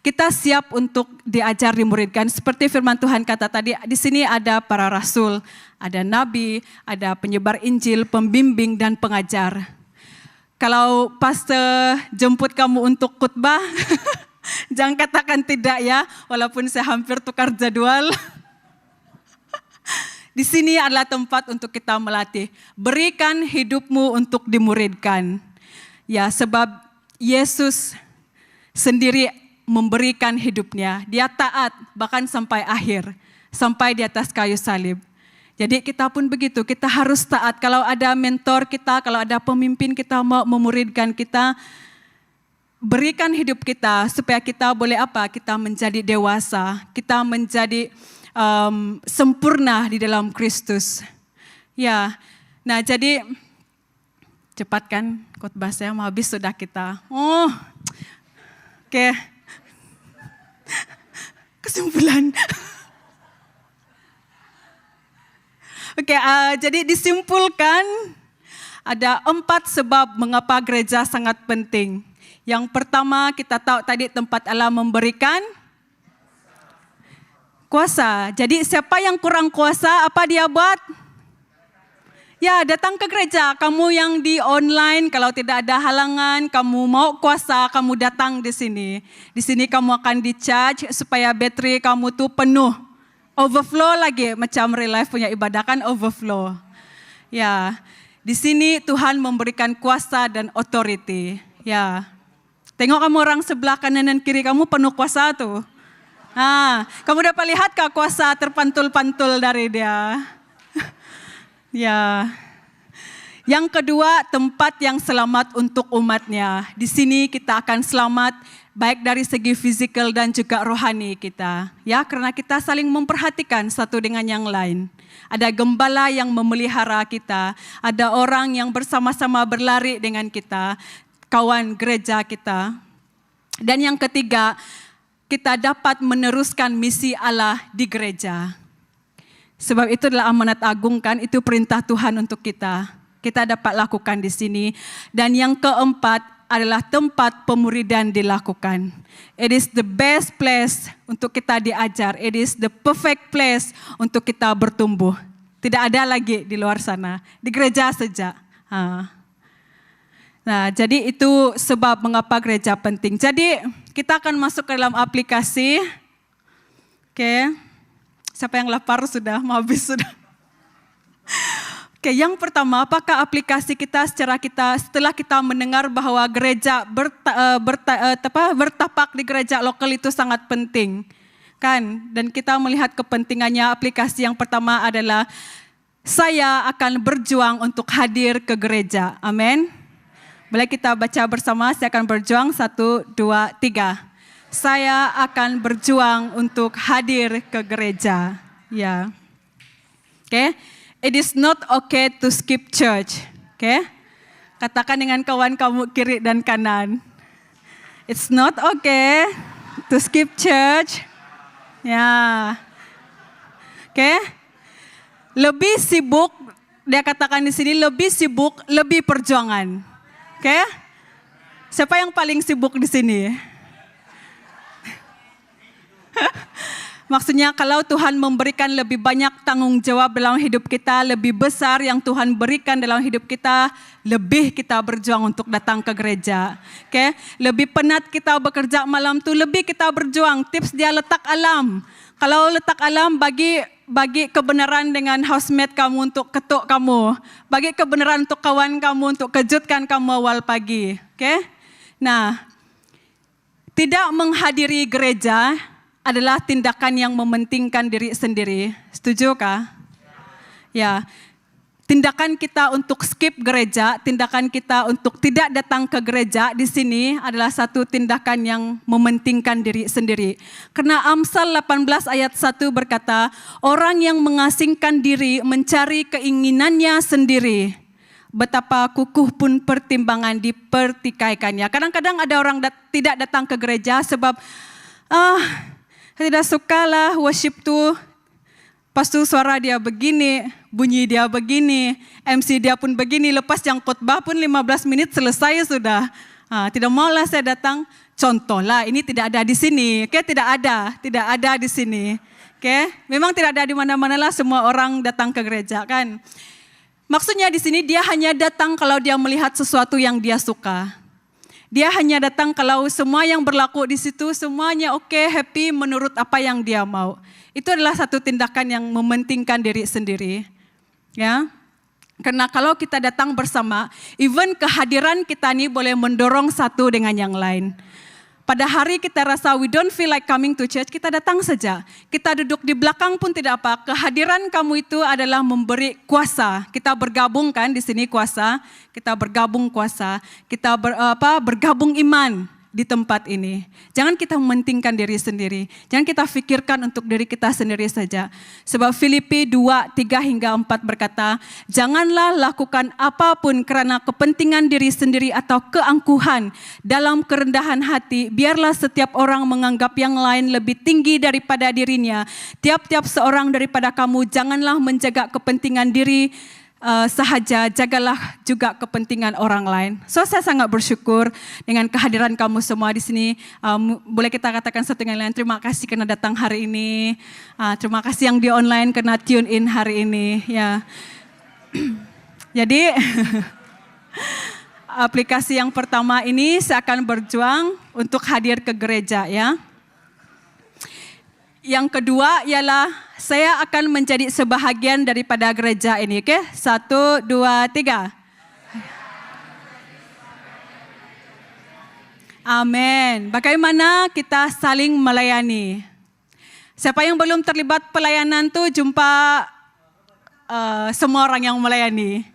Kita siap untuk diajar, dimuridkan. Seperti firman Tuhan kata tadi, di sini ada para rasul, ada nabi, ada penyebar Injil, pembimbing, dan pengajar. Kalau pastor jemput kamu untuk khotbah, jangan katakan tidak ya, walaupun saya hampir tukar jadwal. Di sini adalah tempat untuk kita melatih. Berikan hidupmu untuk dimuridkan. Ya, sebab Yesus sendiri memberikan hidupnya. Dia taat bahkan sampai akhir, sampai di atas kayu salib. Jadi kita pun begitu, kita harus taat. Kalau ada mentor kita, kalau ada pemimpin kita mau memuridkan kita, berikan hidup kita supaya kita boleh apa? Kita menjadi dewasa, kita menjadi sempurna di dalam Kristus. Ya, nah jadi cepat kan khotbah saya mau habis sudah kita. Oke. Kesimpulan. Oke, jadi disimpulkan ada 4 sebab mengapa gereja sangat penting. Yang pertama kita tahu tadi tempat Allah memberikan kuasa. Jadi siapa yang kurang kuasa, apa dia buat? Ya, datang ke gereja. Kamu yang di online, kalau tidak ada halangan, kamu mau kuasa, kamu datang di sini. Di sini kamu akan di-charge supaya baterai kamu tuh penuh. Overflow lagi, macam real life punya ibadah kan overflow. Ya, di sini Tuhan memberikan kuasa dan authority. Ya, tengok kamu orang sebelah kanan dan kiri kamu penuh kuasa tuh. Kamu dapat lihat kah kuasa terpantul-pantul dari dia? Ya. Yang kedua, tempat yang selamat untuk umatnya. Di sini kita akan selamat baik dari segi fisikal dan juga rohani kita. Ya, karena kita saling memperhatikan satu dengan yang lain. Ada gembala yang memelihara kita, ada orang yang bersama-sama berlari dengan kita, kawan gereja kita. Dan yang ketiga, kita dapat meneruskan misi Allah di gereja. Sebab itu adalah amanat agung kan, itu perintah Tuhan untuk kita. Kita dapat lakukan di sini. Dan yang keempat adalah tempat pemuridan dilakukan. It is the best place untuk kita diajar. It is the perfect place untuk kita bertumbuh. Tidak ada lagi di luar sana. Di gereja saja. Nah, jadi itu sebab mengapa gereja penting. Jadi kita akan masuk ke dalam aplikasi. Oke. Siapa yang lapar sudah, mau habis sudah. Oke, yang pertama, apakah aplikasi kita setelah kita mendengar bahwa gereja bertapak di gereja lokal itu sangat penting, kan? Dan kita melihat kepentingannya. Aplikasi yang pertama adalah saya akan berjuang untuk hadir ke gereja. Amin. Boleh kita baca bersama? Saya akan berjuang 1, 2, 3. Saya akan berjuang untuk hadir ke gereja. Ya, oke. It is not okay to skip church. Okay? Katakan dengan kawan kamu kiri dan kanan. It's not okay to skip church. Ya. Okay? Lebih sibuk, dia katakan di sini lebih sibuk, lebih perjuangan. Okay? Siapa yang paling sibuk di sini? Maksudnya kalau Tuhan memberikan lebih banyak tanggung jawab dalam hidup kita, lebih besar yang Tuhan berikan dalam hidup kita, lebih kita berjuang untuk datang ke gereja. Okay? Lebih penat kita bekerja malam tu, lebih kita berjuang. Tips dia letak alam. Kalau letak alam, bagi kebenaran dengan housemate kamu untuk ketuk kamu. Bagi kebenaran untuk kawan kamu untuk kejutkan kamu awal pagi. Okay? Nah, tidak menghadiri gereja adalah tindakan yang mementingkan diri sendiri. Setujukah? Ya. Tindakan kita untuk skip gereja, tindakan kita untuk tidak datang ke gereja di sini adalah satu tindakan yang mementingkan diri sendiri. Karena Amsal 18 ayat 1 berkata, orang yang mengasingkan diri mencari keinginannya sendiri. Betapa kukuh pun pertimbangan dipertikaikannya. Kadang-kadang ada orang tidak datang ke gereja sebab tidak sukalah worship tuh. Pas tuh suara dia begini, bunyi dia begini, MC dia pun begini, lepas yang khotbah pun 15 menit selesai sudah. Tidak maulah saya datang, contohlah ini tidak ada di sini, tidak ada di sini. Memang tidak ada di mana-mana lah semua orang datang ke gereja kan. Maksudnya di sini dia hanya datang kalau dia melihat sesuatu yang dia suka. Dia hanya datang kalau semua yang berlaku di situ semuanya happy menurut apa yang dia mau. Itu adalah satu tindakan yang mementingkan diri sendiri. Ya. Karena kalau kita datang bersama, even kehadiran kita ini boleh mendorong satu dengan yang lain. Pada hari kita rasa we don't feel like coming to church, kita datang saja. Kita duduk di belakang pun tidak apa. Kehadiran kamu itu adalah memberi kuasa. Kita bergabung kan di sini kuasa. Kita bergabung kuasa. Kita bergabung iman di tempat ini. Jangan kita mementingkan diri sendiri. Jangan kita pikirkan untuk diri kita sendiri saja. Sebab Filipi 2, 3 hingga 4 berkata, janganlah lakukan apapun karena kepentingan diri sendiri atau keangkuhan. Dalam kerendahan hati, biarlah setiap orang menganggap yang lain lebih tinggi daripada dirinya. Tiap-tiap seorang daripada kamu, janganlah menjaga kepentingan diri sahaja, jagalah juga kepentingan orang lain. So saya sangat bersyukur dengan kehadiran kamu semua di sini. Boleh kita katakan satu dengan lain, terima kasih karena datang hari ini. Terima kasih yang di online karena tune in hari ini. Ya. Jadi aplikasi yang pertama ini saya akan berjuang untuk hadir ke gereja ya. Yang kedua ialah saya akan menjadi sebahagian daripada gereja ini. 1, 2, 3. Amin. Bagaimana kita saling melayani? Siapa yang belum terlibat pelayanan tuh jumpa semua orang yang melayani.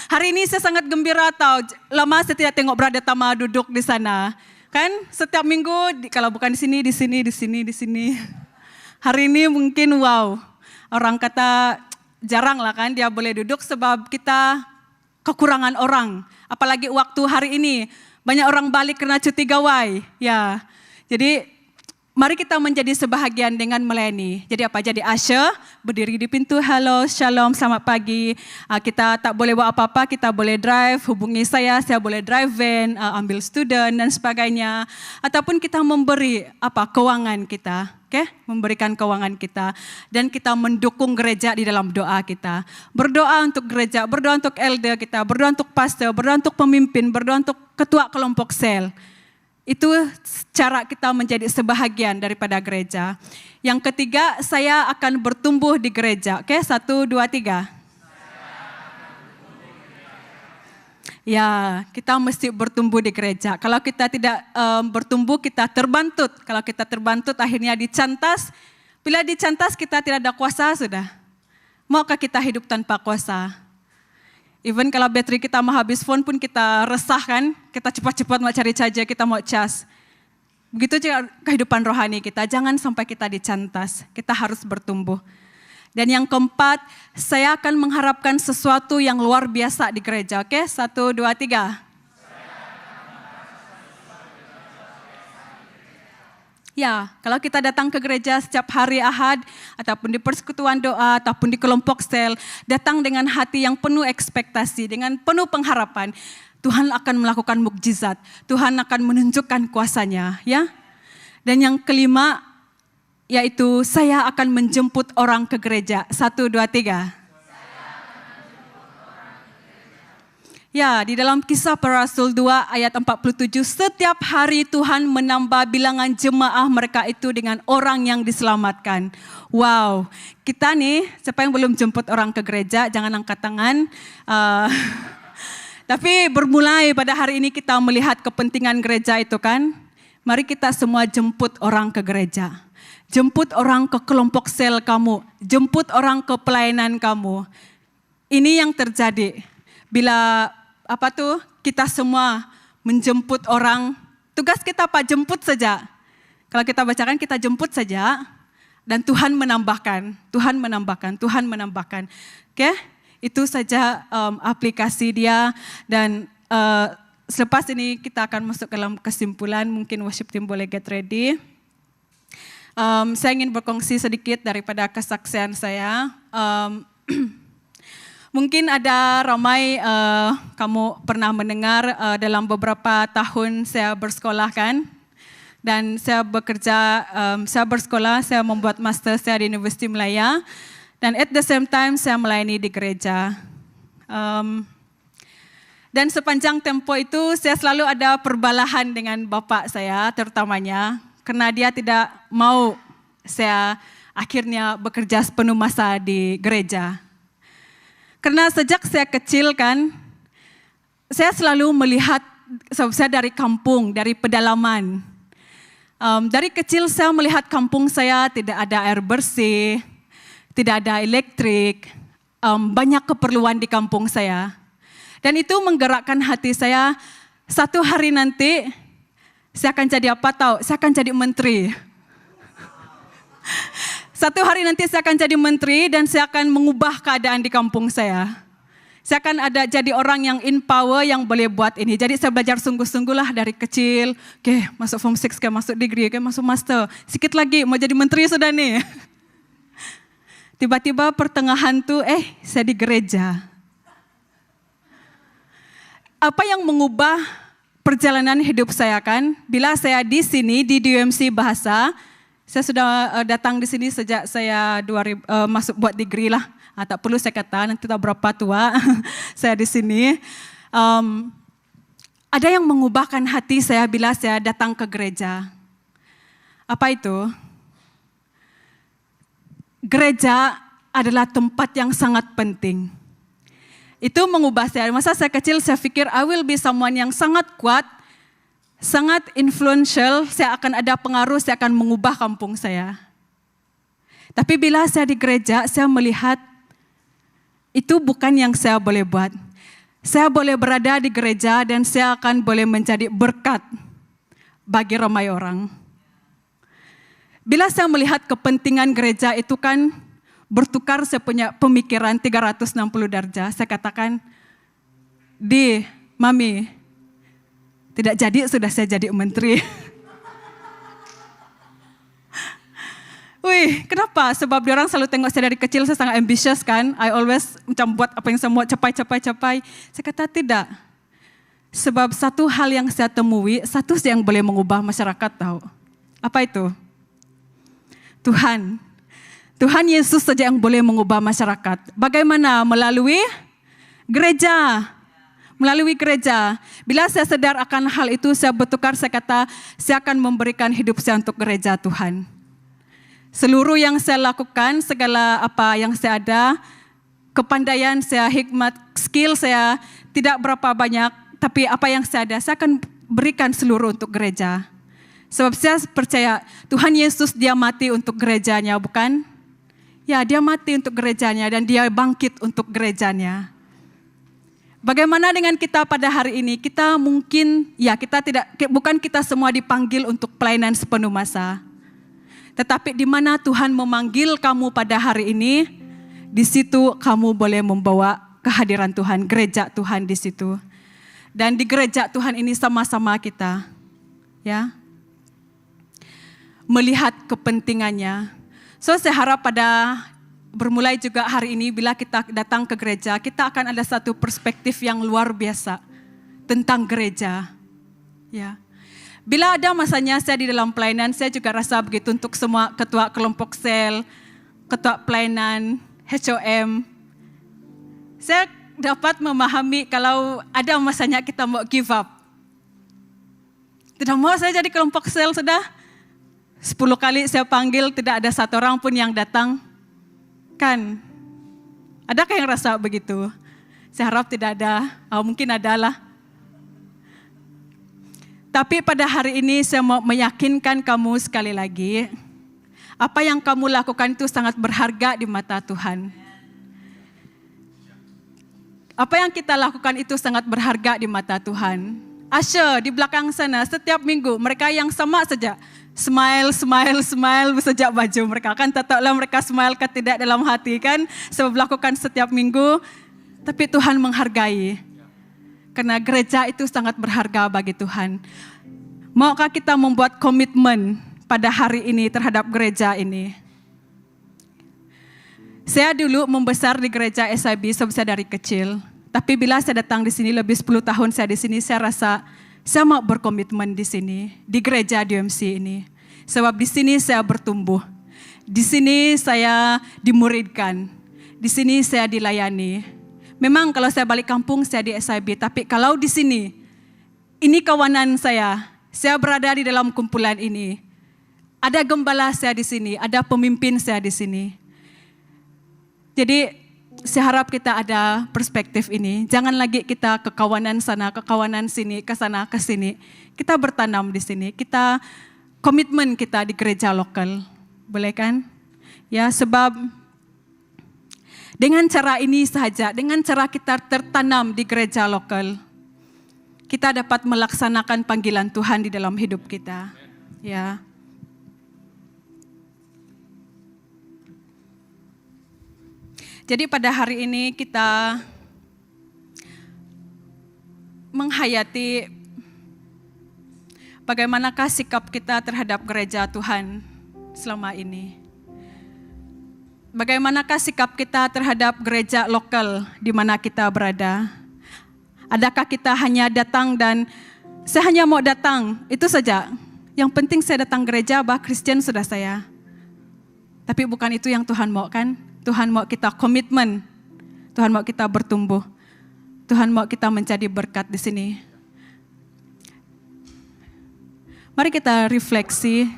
Hari ini saya sangat gembira tahu. Lama saya tidak tengok Brother Tama duduk di sana. Kan setiap minggu kalau bukan di sini. Hari ini mungkin wow. Orang kata jarang lah kan dia boleh duduk sebab kita kekurangan orang. Apalagi waktu hari ini banyak orang balik karena cuti gawai. Ya. Jadi mari kita menjadi sebahagian dengan melayani. Jadi apa? Jadi usher, berdiri di pintu, halo, shalom, selamat pagi. Kita tak boleh buat apa-apa, kita boleh drive, hubungi saya boleh drive van, ambil student dan sebagainya. Ataupun kita memberi keuangan kita, memberikan keuangan kita. Dan kita mendukung gereja di dalam doa kita. Berdoa untuk gereja, berdoa untuk elder kita, berdoa untuk pastor, berdoa untuk pemimpin, berdoa untuk ketua kelompok sel. Itu cara kita menjadi sebahagian daripada gereja. Yang ketiga, saya akan bertumbuh di gereja. 1, 2, 3. Ya, kita mesti bertumbuh di gereja. Kalau kita tidak bertumbuh, kita terbantut. Kalau kita terbantut, akhirnya dicantas. Bila dicantas, kita tidak ada kuasa sudah. Maukah kita hidup tanpa kuasa? Even kalau bateri kita mau habis phone pun kita resah kan, kita cepat-cepat mau cari charger, kita mau cas. Begitu juga kehidupan rohani kita, jangan sampai kita dicantas, kita harus bertumbuh. Dan yang keempat, saya akan mengharapkan sesuatu yang luar biasa di gereja. 1, 2, 3. Ya, kalau kita datang ke gereja setiap hari Ahad, ataupun di persekutuan doa, ataupun di kelompok sel, datang dengan hati yang penuh ekspektasi, dengan penuh pengharapan, Tuhan akan melakukan mukjizat, Tuhan akan menunjukkan kuasanya. Ya. Dan yang kelima, yaitu saya akan menjemput orang ke gereja. 1, 2, 3. Ya, di dalam Kisah Para Rasul 2 ayat 47, setiap hari Tuhan menambah bilangan jemaah mereka itu dengan orang yang diselamatkan. Wow, kita nih, siapa yang belum jemput orang ke gereja, jangan angkat tangan. Tapi bermulai pada hari ini kita melihat kepentingan gereja itu kan. Mari kita semua jemput orang ke gereja. Jemput orang ke kelompok sel kamu. Jemput orang ke pelayanan kamu. Ini yang terjadi. Bila kita semua menjemput orang, tugas kita jemput saja. Kalau kita bacakan kita jemput saja dan Tuhan menambahkan. Oke? Itu saja aplikasi dia dan selepas ini kita akan masuk ke dalam kesimpulan, mungkin worship team boleh get ready. Saya ingin berkongsi sedikit daripada kesaksian saya. mungkin ada ramai kamu pernah mendengar dalam beberapa tahun saya bersekolah kan. Dan saya bekerja, saya bersekolah, saya membuat master saya di Universiti Malaya. Dan at the same time saya melayani di gereja. Dan sepanjang tempo itu saya selalu ada perbalahan dengan bapak saya terutamanya. Karena dia tidak mau saya akhirnya bekerja sepenuh masa di gereja. Karena sejak saya kecil kan, saya selalu melihat, saya dari kampung, dari pedalaman. Dari kecil saya melihat kampung saya tidak ada air bersih, tidak ada elektrik, banyak keperluan di kampung saya. Dan itu menggerakkan hati saya, satu hari nanti saya akan jadi apa tahu? Saya akan jadi menteri. Satu hari nanti saya akan jadi menteri dan saya akan mengubah keadaan di kampung saya. Saya akan jadi orang yang in power yang boleh buat ini. Jadi saya belajar sungguh-sungguh lah dari kecil. Oke, masuk form 6, masuk degree, masuk master. Sikit lagi mau jadi menteri sudah nih. Tiba-tiba pertengahan tuh, saya di gereja. Apa yang mengubah perjalanan hidup saya kan? Bila saya di sini di DUMC Bahasa, saya sudah datang di sini sejak saya masuk buat degree lah. Tak perlu saya kata, nanti tak berapa tua saya di sini. Ada yang mengubahkan hati saya bila saya datang ke gereja. Apa itu? Gereja adalah tempat yang sangat penting. Itu mengubah saya. Masa saya kecil saya pikir I will be someone yang sangat kuat, sangat influential, saya akan ada pengaruh, saya akan mengubah kampung saya. Tapi bila saya di gereja, saya melihat itu bukan yang saya boleh buat. Saya boleh berada di gereja dan saya akan boleh menjadi berkat bagi ramai orang. Bila saya melihat kepentingan gereja itu kan bertukar, saya punya pemikiran 360 derajat. Saya katakan, Mami, tidak jadi sudah saya jadi menteri. Wih, kenapa? Sebab diorang selalu tengok saya dari kecil, saya sangat ambitious kan. I always macam buat apa yang saya mau capai. Saya kata tidak. Sebab satu hal yang saya temui, satu yang boleh mengubah masyarakat tahu. Apa itu? Tuhan. Tuhan Yesus saja yang boleh mengubah masyarakat. Bagaimana? Melalui gereja. Melalui gereja. Bila saya sadar akan hal itu, saya bertukar, saya kata, saya akan memberikan hidup saya untuk gereja Tuhan. Seluruh yang saya lakukan, segala apa yang saya ada, kepandaian saya, hikmat, skill saya, tidak berapa banyak, tapi apa yang saya ada, saya akan berikan seluruh untuk gereja. Sebab saya percaya Tuhan Yesus dia mati untuk gerejanya, bukan? Ya, dia mati untuk gerejanya dan dia bangkit untuk gerejanya. Bagaimana dengan kita pada hari ini? Kita mungkin, bukan kita semua dipanggil untuk pelayanan sepenuh masa. Tetapi di mana Tuhan memanggil kamu pada hari ini, di situ kamu boleh membawa kehadiran Tuhan, gereja Tuhan di situ. Dan di gereja Tuhan ini sama-sama kita, ya, melihat kepentingannya. So saya harap bermulai juga hari ini bila kita datang ke gereja, kita akan ada satu perspektif yang luar biasa tentang gereja, ya. Bila ada masanya saya di dalam pelayanan, saya juga rasa begitu untuk semua ketua kelompok sel, ketua pelayanan, HOM. Saya dapat memahami kalau ada masanya kita mau give up. Tidak mau saya jadi kelompok sel sudah. 10 kali saya panggil, tidak ada satu orang pun yang datang. Kan? Adakah yang rasa begitu? Saya harap tidak ada, mungkin adalah. Tapi pada hari ini saya mau meyakinkan kamu sekali lagi, apa yang kamu lakukan itu sangat berharga di mata Tuhan. Apa yang kita lakukan itu sangat berharga di mata Tuhan. Asya di belakang sana setiap minggu mereka yang sama saja smile sejak baju mereka kan, tak tahulah mereka smile kan tidak dalam hati kan, sebab lakukan setiap minggu. Tapi Tuhan menghargai. Karena gereja itu sangat berharga bagi Tuhan. Maukah kita membuat komitmen pada hari ini terhadap gereja ini? Saya dulu membesar di gereja SIB sebesar dari kecil. Tapi bila saya datang di sini lebih 10 tahun saya di sini, saya rasa saya mau berkomitmen di sini, di gereja DMC ini. Sebab di sini saya bertumbuh. Di sini saya dimuridkan. Di sini saya dilayani. Memang kalau saya balik kampung saya di SIB, tapi kalau di sini, ini kawanan saya. Saya berada di dalam kumpulan ini. Ada gembala saya di sini, ada pemimpin saya di sini. Jadi saya harap kita ada perspektif ini. Jangan lagi kita ke kawanan sana, ke kawanan sini, ke sana, ke sini. Kita bertanam di sini. Kita komitmen kita di gereja lokal. Boleh kan? Ya, sebab dengan cara ini sahaja, dengan cara kita tertanam di gereja lokal, kita dapat melaksanakan panggilan Tuhan di dalam hidup kita. Ya. Jadi pada hari ini kita menghayati bagaimanakah sikap kita terhadap gereja Tuhan selama ini. Bagaimanakah sikap kita terhadap gereja lokal di mana kita berada. Adakah kita hanya datang dan saya hanya mau datang, itu saja. Yang penting saya datang gereja, Kristen sudah saya. Tapi bukan itu yang Tuhan mau kan? Tuhan mau kita komitmen, Tuhan mau kita bertumbuh, Tuhan mau kita menjadi berkat di sini. Mari kita refleksi.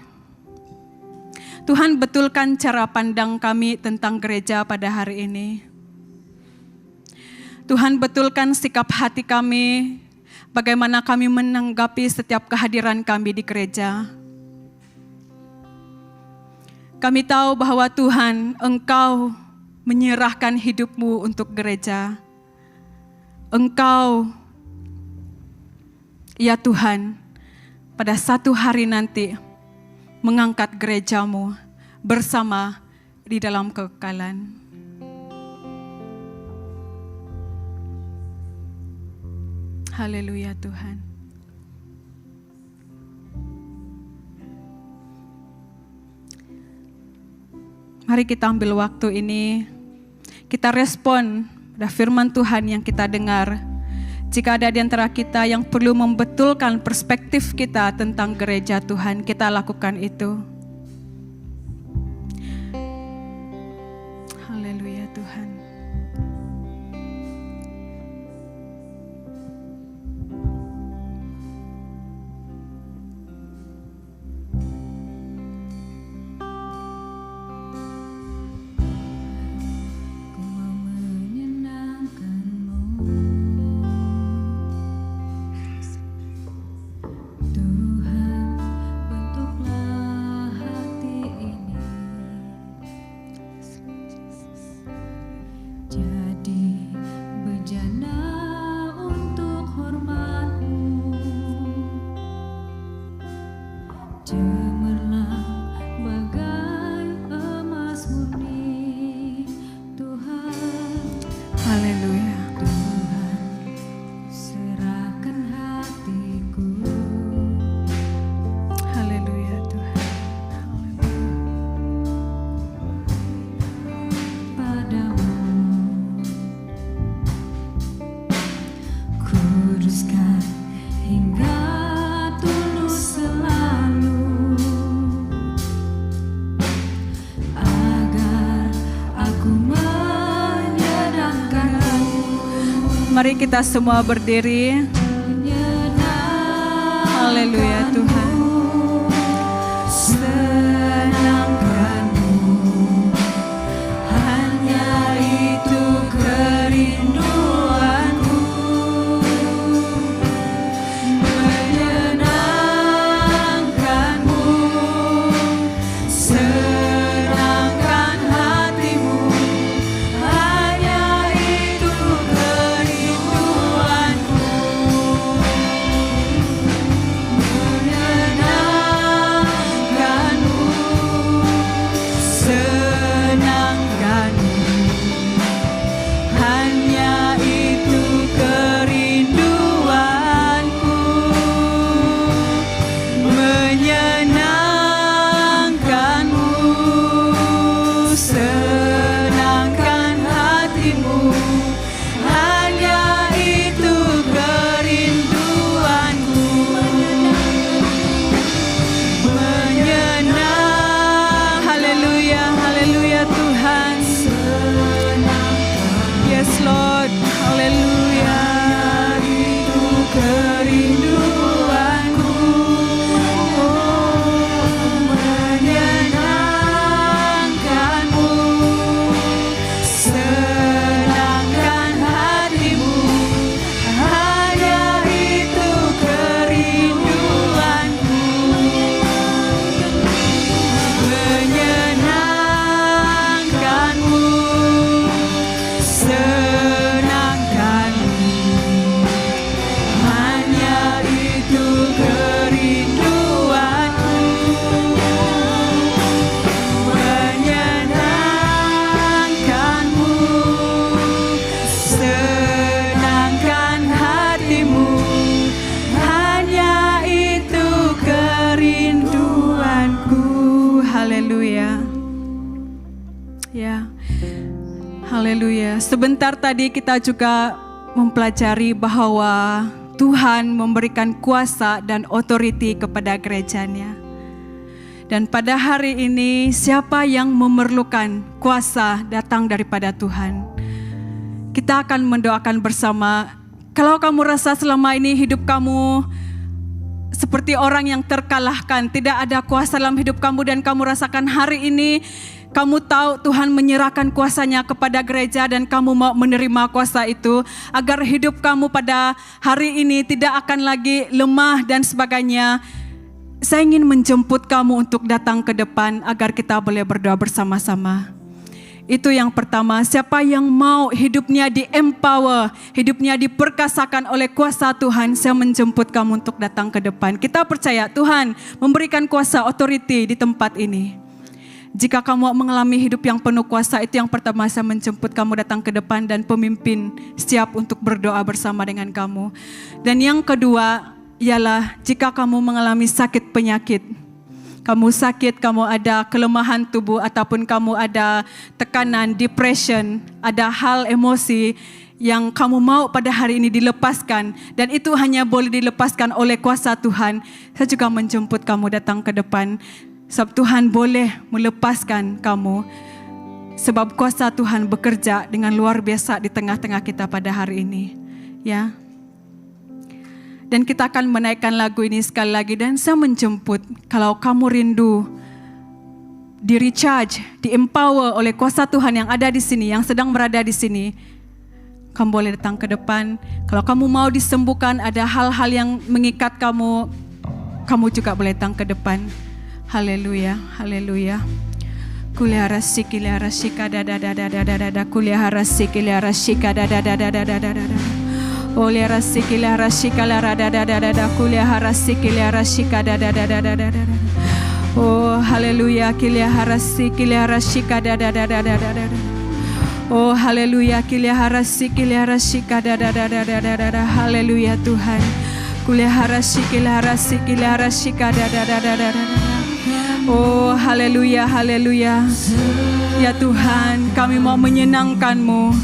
Tuhan betulkan cara pandang kami tentang gereja pada hari ini. Tuhan betulkan sikap hati kami, bagaimana kami menanggapi setiap kehadiran kami di gereja. Kami tahu bahwa Tuhan, Engkau menyerahkan hidupmu untuk gereja. Engkau, ya Tuhan, pada satu hari nanti mengangkat gerejamu bersama di dalam kekekalan. Haleluya Tuhan. Mari kita ambil waktu ini, kita respon pada firman Tuhan yang kita dengar. Jika ada di antara kita yang perlu membetulkan perspektif kita tentang gereja Tuhan, kita lakukan itu. Haleluya Tuhan. Mari kita semua berdiri. Haleluya Tuhan. Senangkanmu, hanya itu kerinduanku. Menyenangkanmu, senangkan hatimu, hanya itu kerinduanku. Menyenangkanmu, kerinduanku. Oh, menyenangkanmu, senangkan hatimu, hanya itu kerinduanku. Menyenangkanmu, senangkanmu, hanya itu kerinduanku. Menyenangkanmu, senangkan hatimu, hanya itu kerinduanku. Haleluya. Ya. Haleluya. Sebentar tadi kita juga mempelajari bahwa Tuhan memberikan kuasa dan otoriti kepada gerejanya. Dan pada hari ini siapa yang memerlukan kuasa datang daripada Tuhan? Kita akan mendoakan bersama. Kalau kamu rasa selama ini hidup kamu seperti orang yang terkalahkan, tidak ada kuasa dalam hidup kamu, dan kamu rasakan hari ini kamu tahu Tuhan menyerahkan kuasanya kepada gereja dan kamu mau menerima kuasa itu agar hidup kamu pada hari ini tidak akan lagi lemah dan sebagainya. Saya ingin menjemput kamu untuk datang ke depan agar kita boleh berdoa bersama-sama. Itu yang pertama, siapa yang mau hidupnya di-empower, hidupnya diperkasakan oleh kuasa Tuhan, saya menjemput kamu untuk datang ke depan. Kita percaya Tuhan memberikan kuasa otoriti di tempat ini. Jika kamu mengalami hidup yang penuh kuasa, itu yang pertama saya menjemput kamu datang ke depan dan pemimpin siap untuk berdoa bersama dengan kamu. Dan yang kedua ialah jika kamu mengalami sakit penyakit, kamu sakit, kamu ada kelemahan tubuh ataupun kamu ada tekanan, depression, ada hal emosi yang kamu mau pada hari ini dilepaskan dan itu hanya boleh dilepaskan oleh kuasa Tuhan, saya juga menjemput kamu datang ke depan. Sebab Tuhan boleh melepaskan kamu. Sebab kuasa Tuhan bekerja dengan luar biasa di tengah-tengah kita pada hari ini. Ya. Dan kita akan menaikkan lagu ini sekali lagi. Dan saya menjemput kalau kamu rindu di-recharge, di-empower oleh kuasa Tuhan yang ada di sini, yang sedang berada di sini. Kamu boleh datang ke depan. Kalau kamu mau disembuhkan, ada hal-hal yang mengikat kamu, kamu juga boleh datang ke depan. Haleluya, haleluya. Kuliah rasik, kuliah rasika, da kuliah rasik, kuliah rasika, da Kuliah rasik, kuliah rasika, da kuliah rasik, kuliah rasika, da Oh, haleluya, kuliah rasik, kuliah rasika, da Oh, haleluya, kuliah rasik, kuliah rasika, da Haleluya Tuhan. Kuliah rasik, kuliah rasik, kuliah rasika, da Oh, haleluya, haleluya. Ya Tuhan, kami mau menyenangkan-Mu.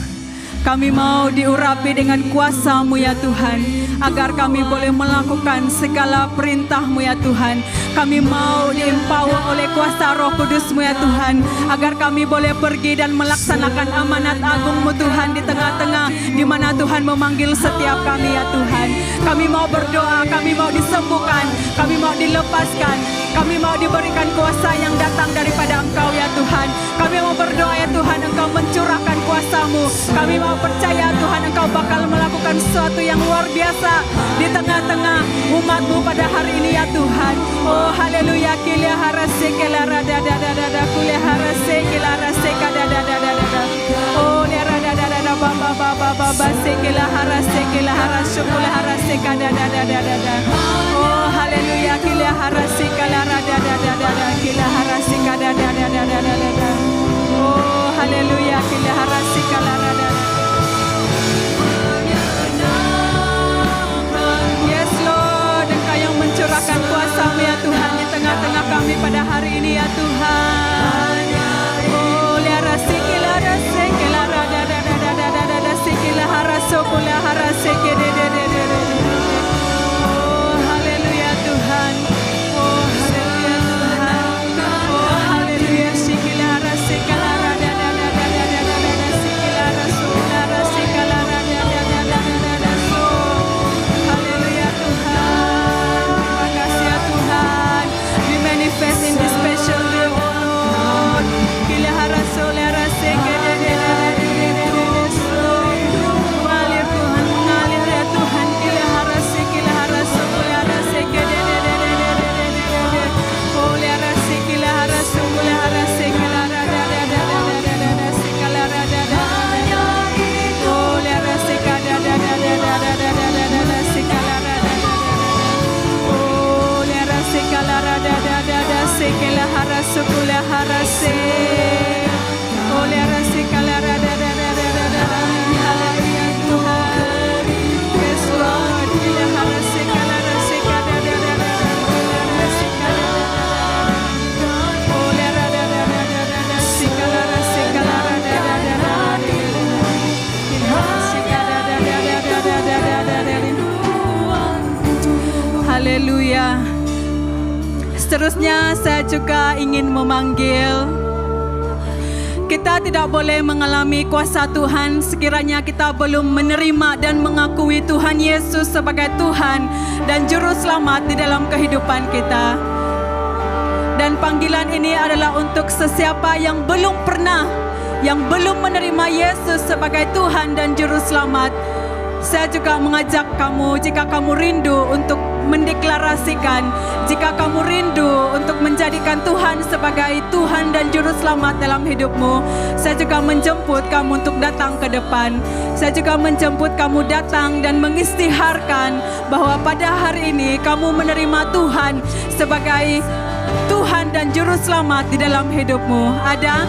Kami mau diurapi dengan kuasa-Mu ya Tuhan. Agar kami boleh melakukan segala perintah-Mu ya Tuhan. Kami mau di-empower oleh kuasa Roh Kudus-Mu ya Tuhan. Agar kami boleh pergi dan melaksanakan amanat agung-Mu Tuhan di tengah-tengah di mana Tuhan memanggil setiap kami ya Tuhan. Kami mau berdoa, kami mau disembuhkan, kami mau dilepaskan. Kami mau diberikan kuasa yang datang daripada Engkau ya Tuhan. Kami mau berdoa ya Tuhan, Engkau mencurahkan kuasa-Mu. Kami mau percaya Tuhan, Engkau bakal melakukan sesuatu yang luar biasa di tengah-tengah umat-Mu pada hari ini ya Tuhan. Oh haleluya, kilia harase kelara dada dada kulia harase kelara seka dada dada dada. Oh liara dada dada baba baba baba sekela harase kela harase kulia harase kada dada dada dada. Oh haleluya, kilia harase kelara dada dada dada kilia harase kada dada dada dada. Oh haleluya, kilia harase kelara dada. Yes Lord, Engkau yang mencurahkan kuasa-Mu ya Tuhan di tengah-tengah kami pada hari ini ya Tuhan. Oh liara sikila rase kelara dada dada dada dada sikila haraso kula harase kede dede dede. Oh haleluya Tuhan. Oh haleluya Tuhan. Oh haleluya sikila harase kelara dada dada dada dada sikila raso kula sukula harase. Ole harase kalara da da da da da da. Haleluya Tuhan. Yes Lord. Kila harase kalara se kada da da da da. Harase kalara da da. Ole ra da da da da da da. Se kalara da da da da. Kila harase kada da da da da da da da. Haleluya. Seterusnya saya juga ingin memanggil, kita tidak boleh mengalami kuasa Tuhan sekiranya kita belum menerima dan mengakui Tuhan Yesus sebagai Tuhan dan Juru Selamat di dalam kehidupan kita. Dan panggilan ini adalah untuk sesiapa yang belum pernah, yang belum menerima Yesus sebagai Tuhan dan Juru Selamat. Saya juga mengajak kamu, jika kamu rindu untuk mendeklarasikan, jika kamu rindu untuk menjadikan Tuhan sebagai Tuhan dan Juru Selamat dalam hidupmu, saya juga menjemput kamu untuk datang ke depan. Saya juga menjemput kamu datang dan mengisytiharkan bahwa pada hari ini kamu menerima Tuhan sebagai Tuhan dan Juru Selamat di dalam hidupmu. Ada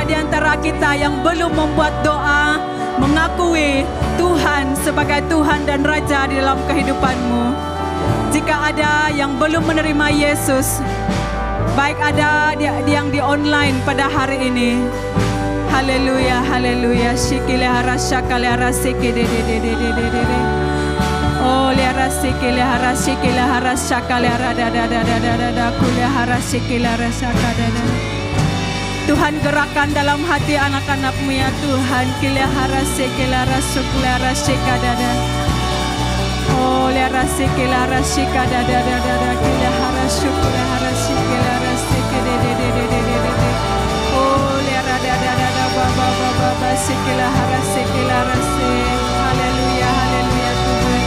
di antara kita yang belum membuat doa mengakui Tuhan sebagai Tuhan dan Raja di dalam kehidupanmu. Jika ada yang belum menerima Yesus, baik ada yang di online pada hari ini. Haleluya, haleluya. Shikilahara shakalahara sikidedededededede. Oh, liara sikilahara shikilahara shakalahara dadadadadadada kulahara shikilahara shakadada. Tuhan gerakkan dalam hati anak-anak-Mu ya Tuhan. Kilahara sekilara suklara shikadada. Oh, liara sekilara shikadada dadada kilahara suklara shikilahara sikidededededede. Oh, liara dadada baba baba sikilahara sekilara se. Haleluya, haleluya Tuhan.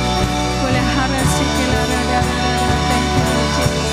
Kulahara shikilahara dadada. Thank you Jesus.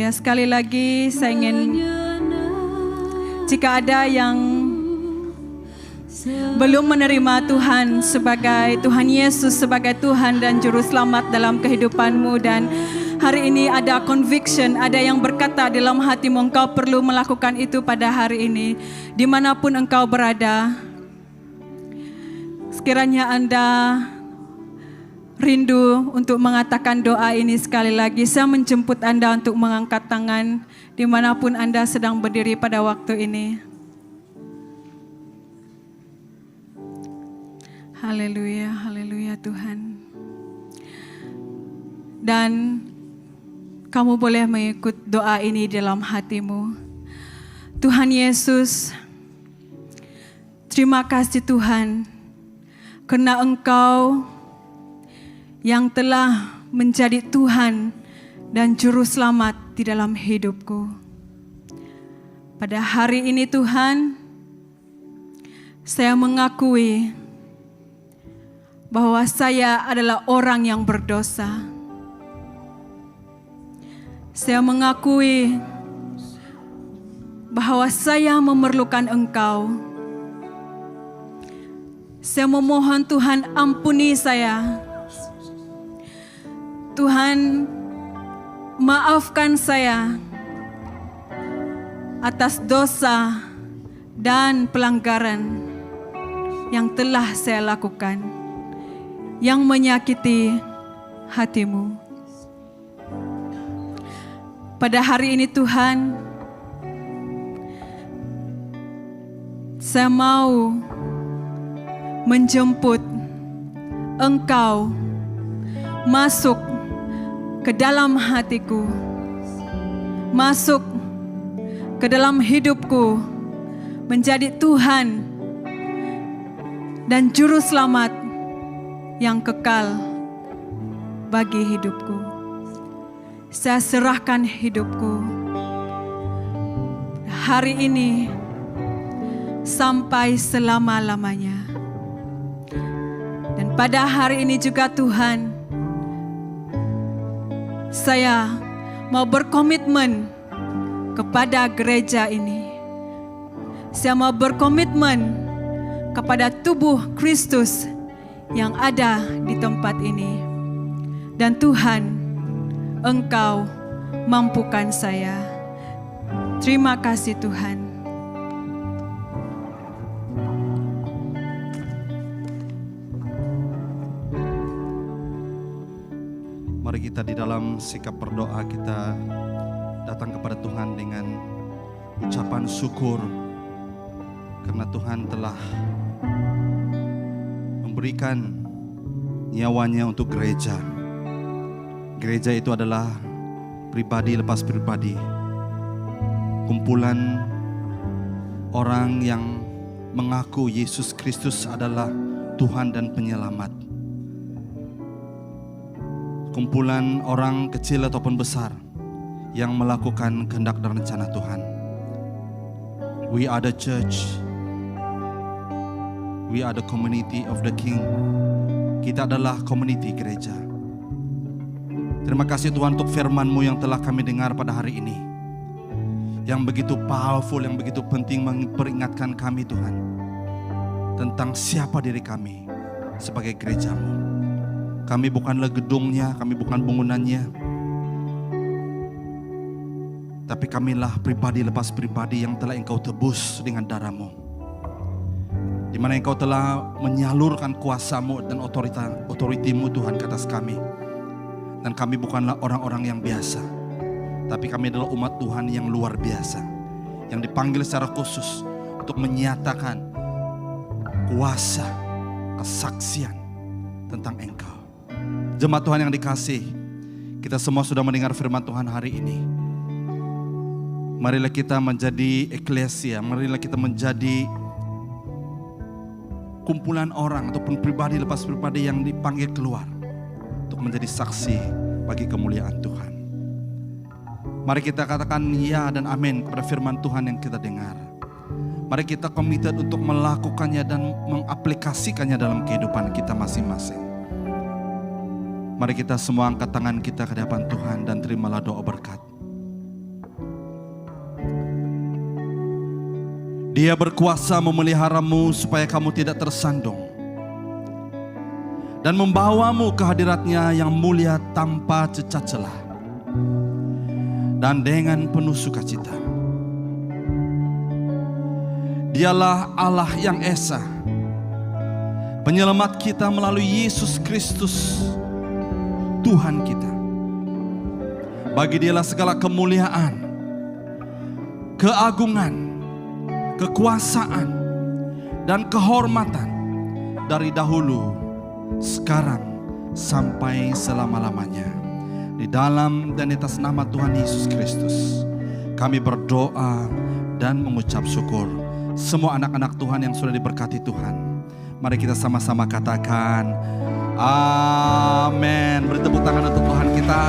Sekali lagi saya ingin, jika ada yang belum menerima Tuhan sebagai Tuhan Yesus sebagai Tuhan dan Juru Selamat dalam kehidupanmu, dan hari ini ada conviction, ada yang berkata dalam hatimu engkau perlu melakukan itu pada hari ini, dimanapun engkau berada, sekiranya Anda rindu untuk mengatakan doa ini sekali lagi, saya menjemput Anda untuk mengangkat tangan dimanapun Anda sedang berdiri pada waktu ini. Haleluya, haleluya Tuhan. Dan kamu boleh mengikut doa ini dalam hatimu. Tuhan Yesus, terima kasih Tuhan, karena Engkau yang telah menjadi Tuhan dan Juru Selamat di dalam hidupku. Pada hari ini Tuhan, saya mengakui bahwa saya adalah orang yang berdosa. Saya mengakui bahwa saya memerlukan Engkau. Saya memohon Tuhan, ampuni saya. Tuhan, maafkan saya atas dosa dan pelanggaran yang telah saya lakukan, yang menyakiti hati-Mu. Pada hari ini Tuhan, saya mau menjemput Engkau masuk ke dalam hatiku, masuk ke dalam hidupku, menjadi Tuhan dan Juru Selamat yang kekal bagi hidupku. Saya serahkan hidupku hari ini sampai selama-lamanya. Dan pada hari ini juga Tuhan, saya mau berkomitmen kepada gereja ini. Saya mau berkomitmen kepada tubuh Kristus yang ada di tempat ini. Dan Tuhan, Engkau mampukan saya. Terima kasih Tuhan. Mari kita di dalam sikap berdoa kita datang kepada Tuhan dengan ucapan syukur karena Tuhan telah memberikan nyawanya untuk gereja. Gereja itu adalah pribadi lepas pribadi, kumpulan orang yang mengaku Yesus Kristus adalah Tuhan dan Penyelamat. Kumpulan orang kecil ataupun besar yang melakukan kehendak dan rencana Tuhan. We are the church. We are the community of the King. Kita adalah community gereja. Terima kasih Tuhan untuk firman-Mu yang telah kami dengar pada hari ini. Yang begitu powerful, yang begitu penting memperingatkan kami Tuhan tentang siapa diri kami sebagai gereja-Mu. Kami bukanlah gedungnya, kami bukan bangunannya, tapi kamilah pribadi lepas pribadi yang telah Engkau tebus dengan darah-Mu, di mana Engkau telah menyalurkan kuasa-Mu dan otoriti-Mu Tuhan ke atas kami. Dan kami bukanlah orang-orang yang biasa, tapi kami adalah umat Tuhan yang luar biasa, yang dipanggil secara khusus untuk menyatakan kuasa, kesaksian tentang Engkau. Jemaat Tuhan yang dikasih, kita semua sudah mendengar firman Tuhan hari ini. Marilah kita menjadi eklesia, marilah kita menjadi kumpulan orang ataupun pribadi lepas pribadi yang dipanggil keluar untuk menjadi saksi bagi kemuliaan Tuhan. Mari kita katakan ya dan amin kepada firman Tuhan yang kita dengar. Mari kita komited untuk melakukannya dan mengaplikasikannya dalam kehidupan kita masing-masing. Mari kita semua angkat tangan kita ke hadapan Tuhan dan terimalah doa berkat. Dia berkuasa memeliharamu supaya kamu tidak tersandung dan membawamu ke hadiratnya yang mulia tanpa cacat celah dan dengan penuh sukacita. Dialah Allah yang esa, penyelamat kita melalui Yesus Kristus Tuhan kita. Bagi Dialah segala kemuliaan, keagungan, kekuasaan, dan kehormatan dari dahulu, sekarang, sampai selama-lamanya. Di dalam dan di atas nama Tuhan Yesus Kristus, kami berdoa dan mengucap syukur. Semua anak-anak Tuhan yang sudah diberkati Tuhan, Mari kita sama-sama katakan, amin. Beri tepuk tangan untuk Tuhan kita.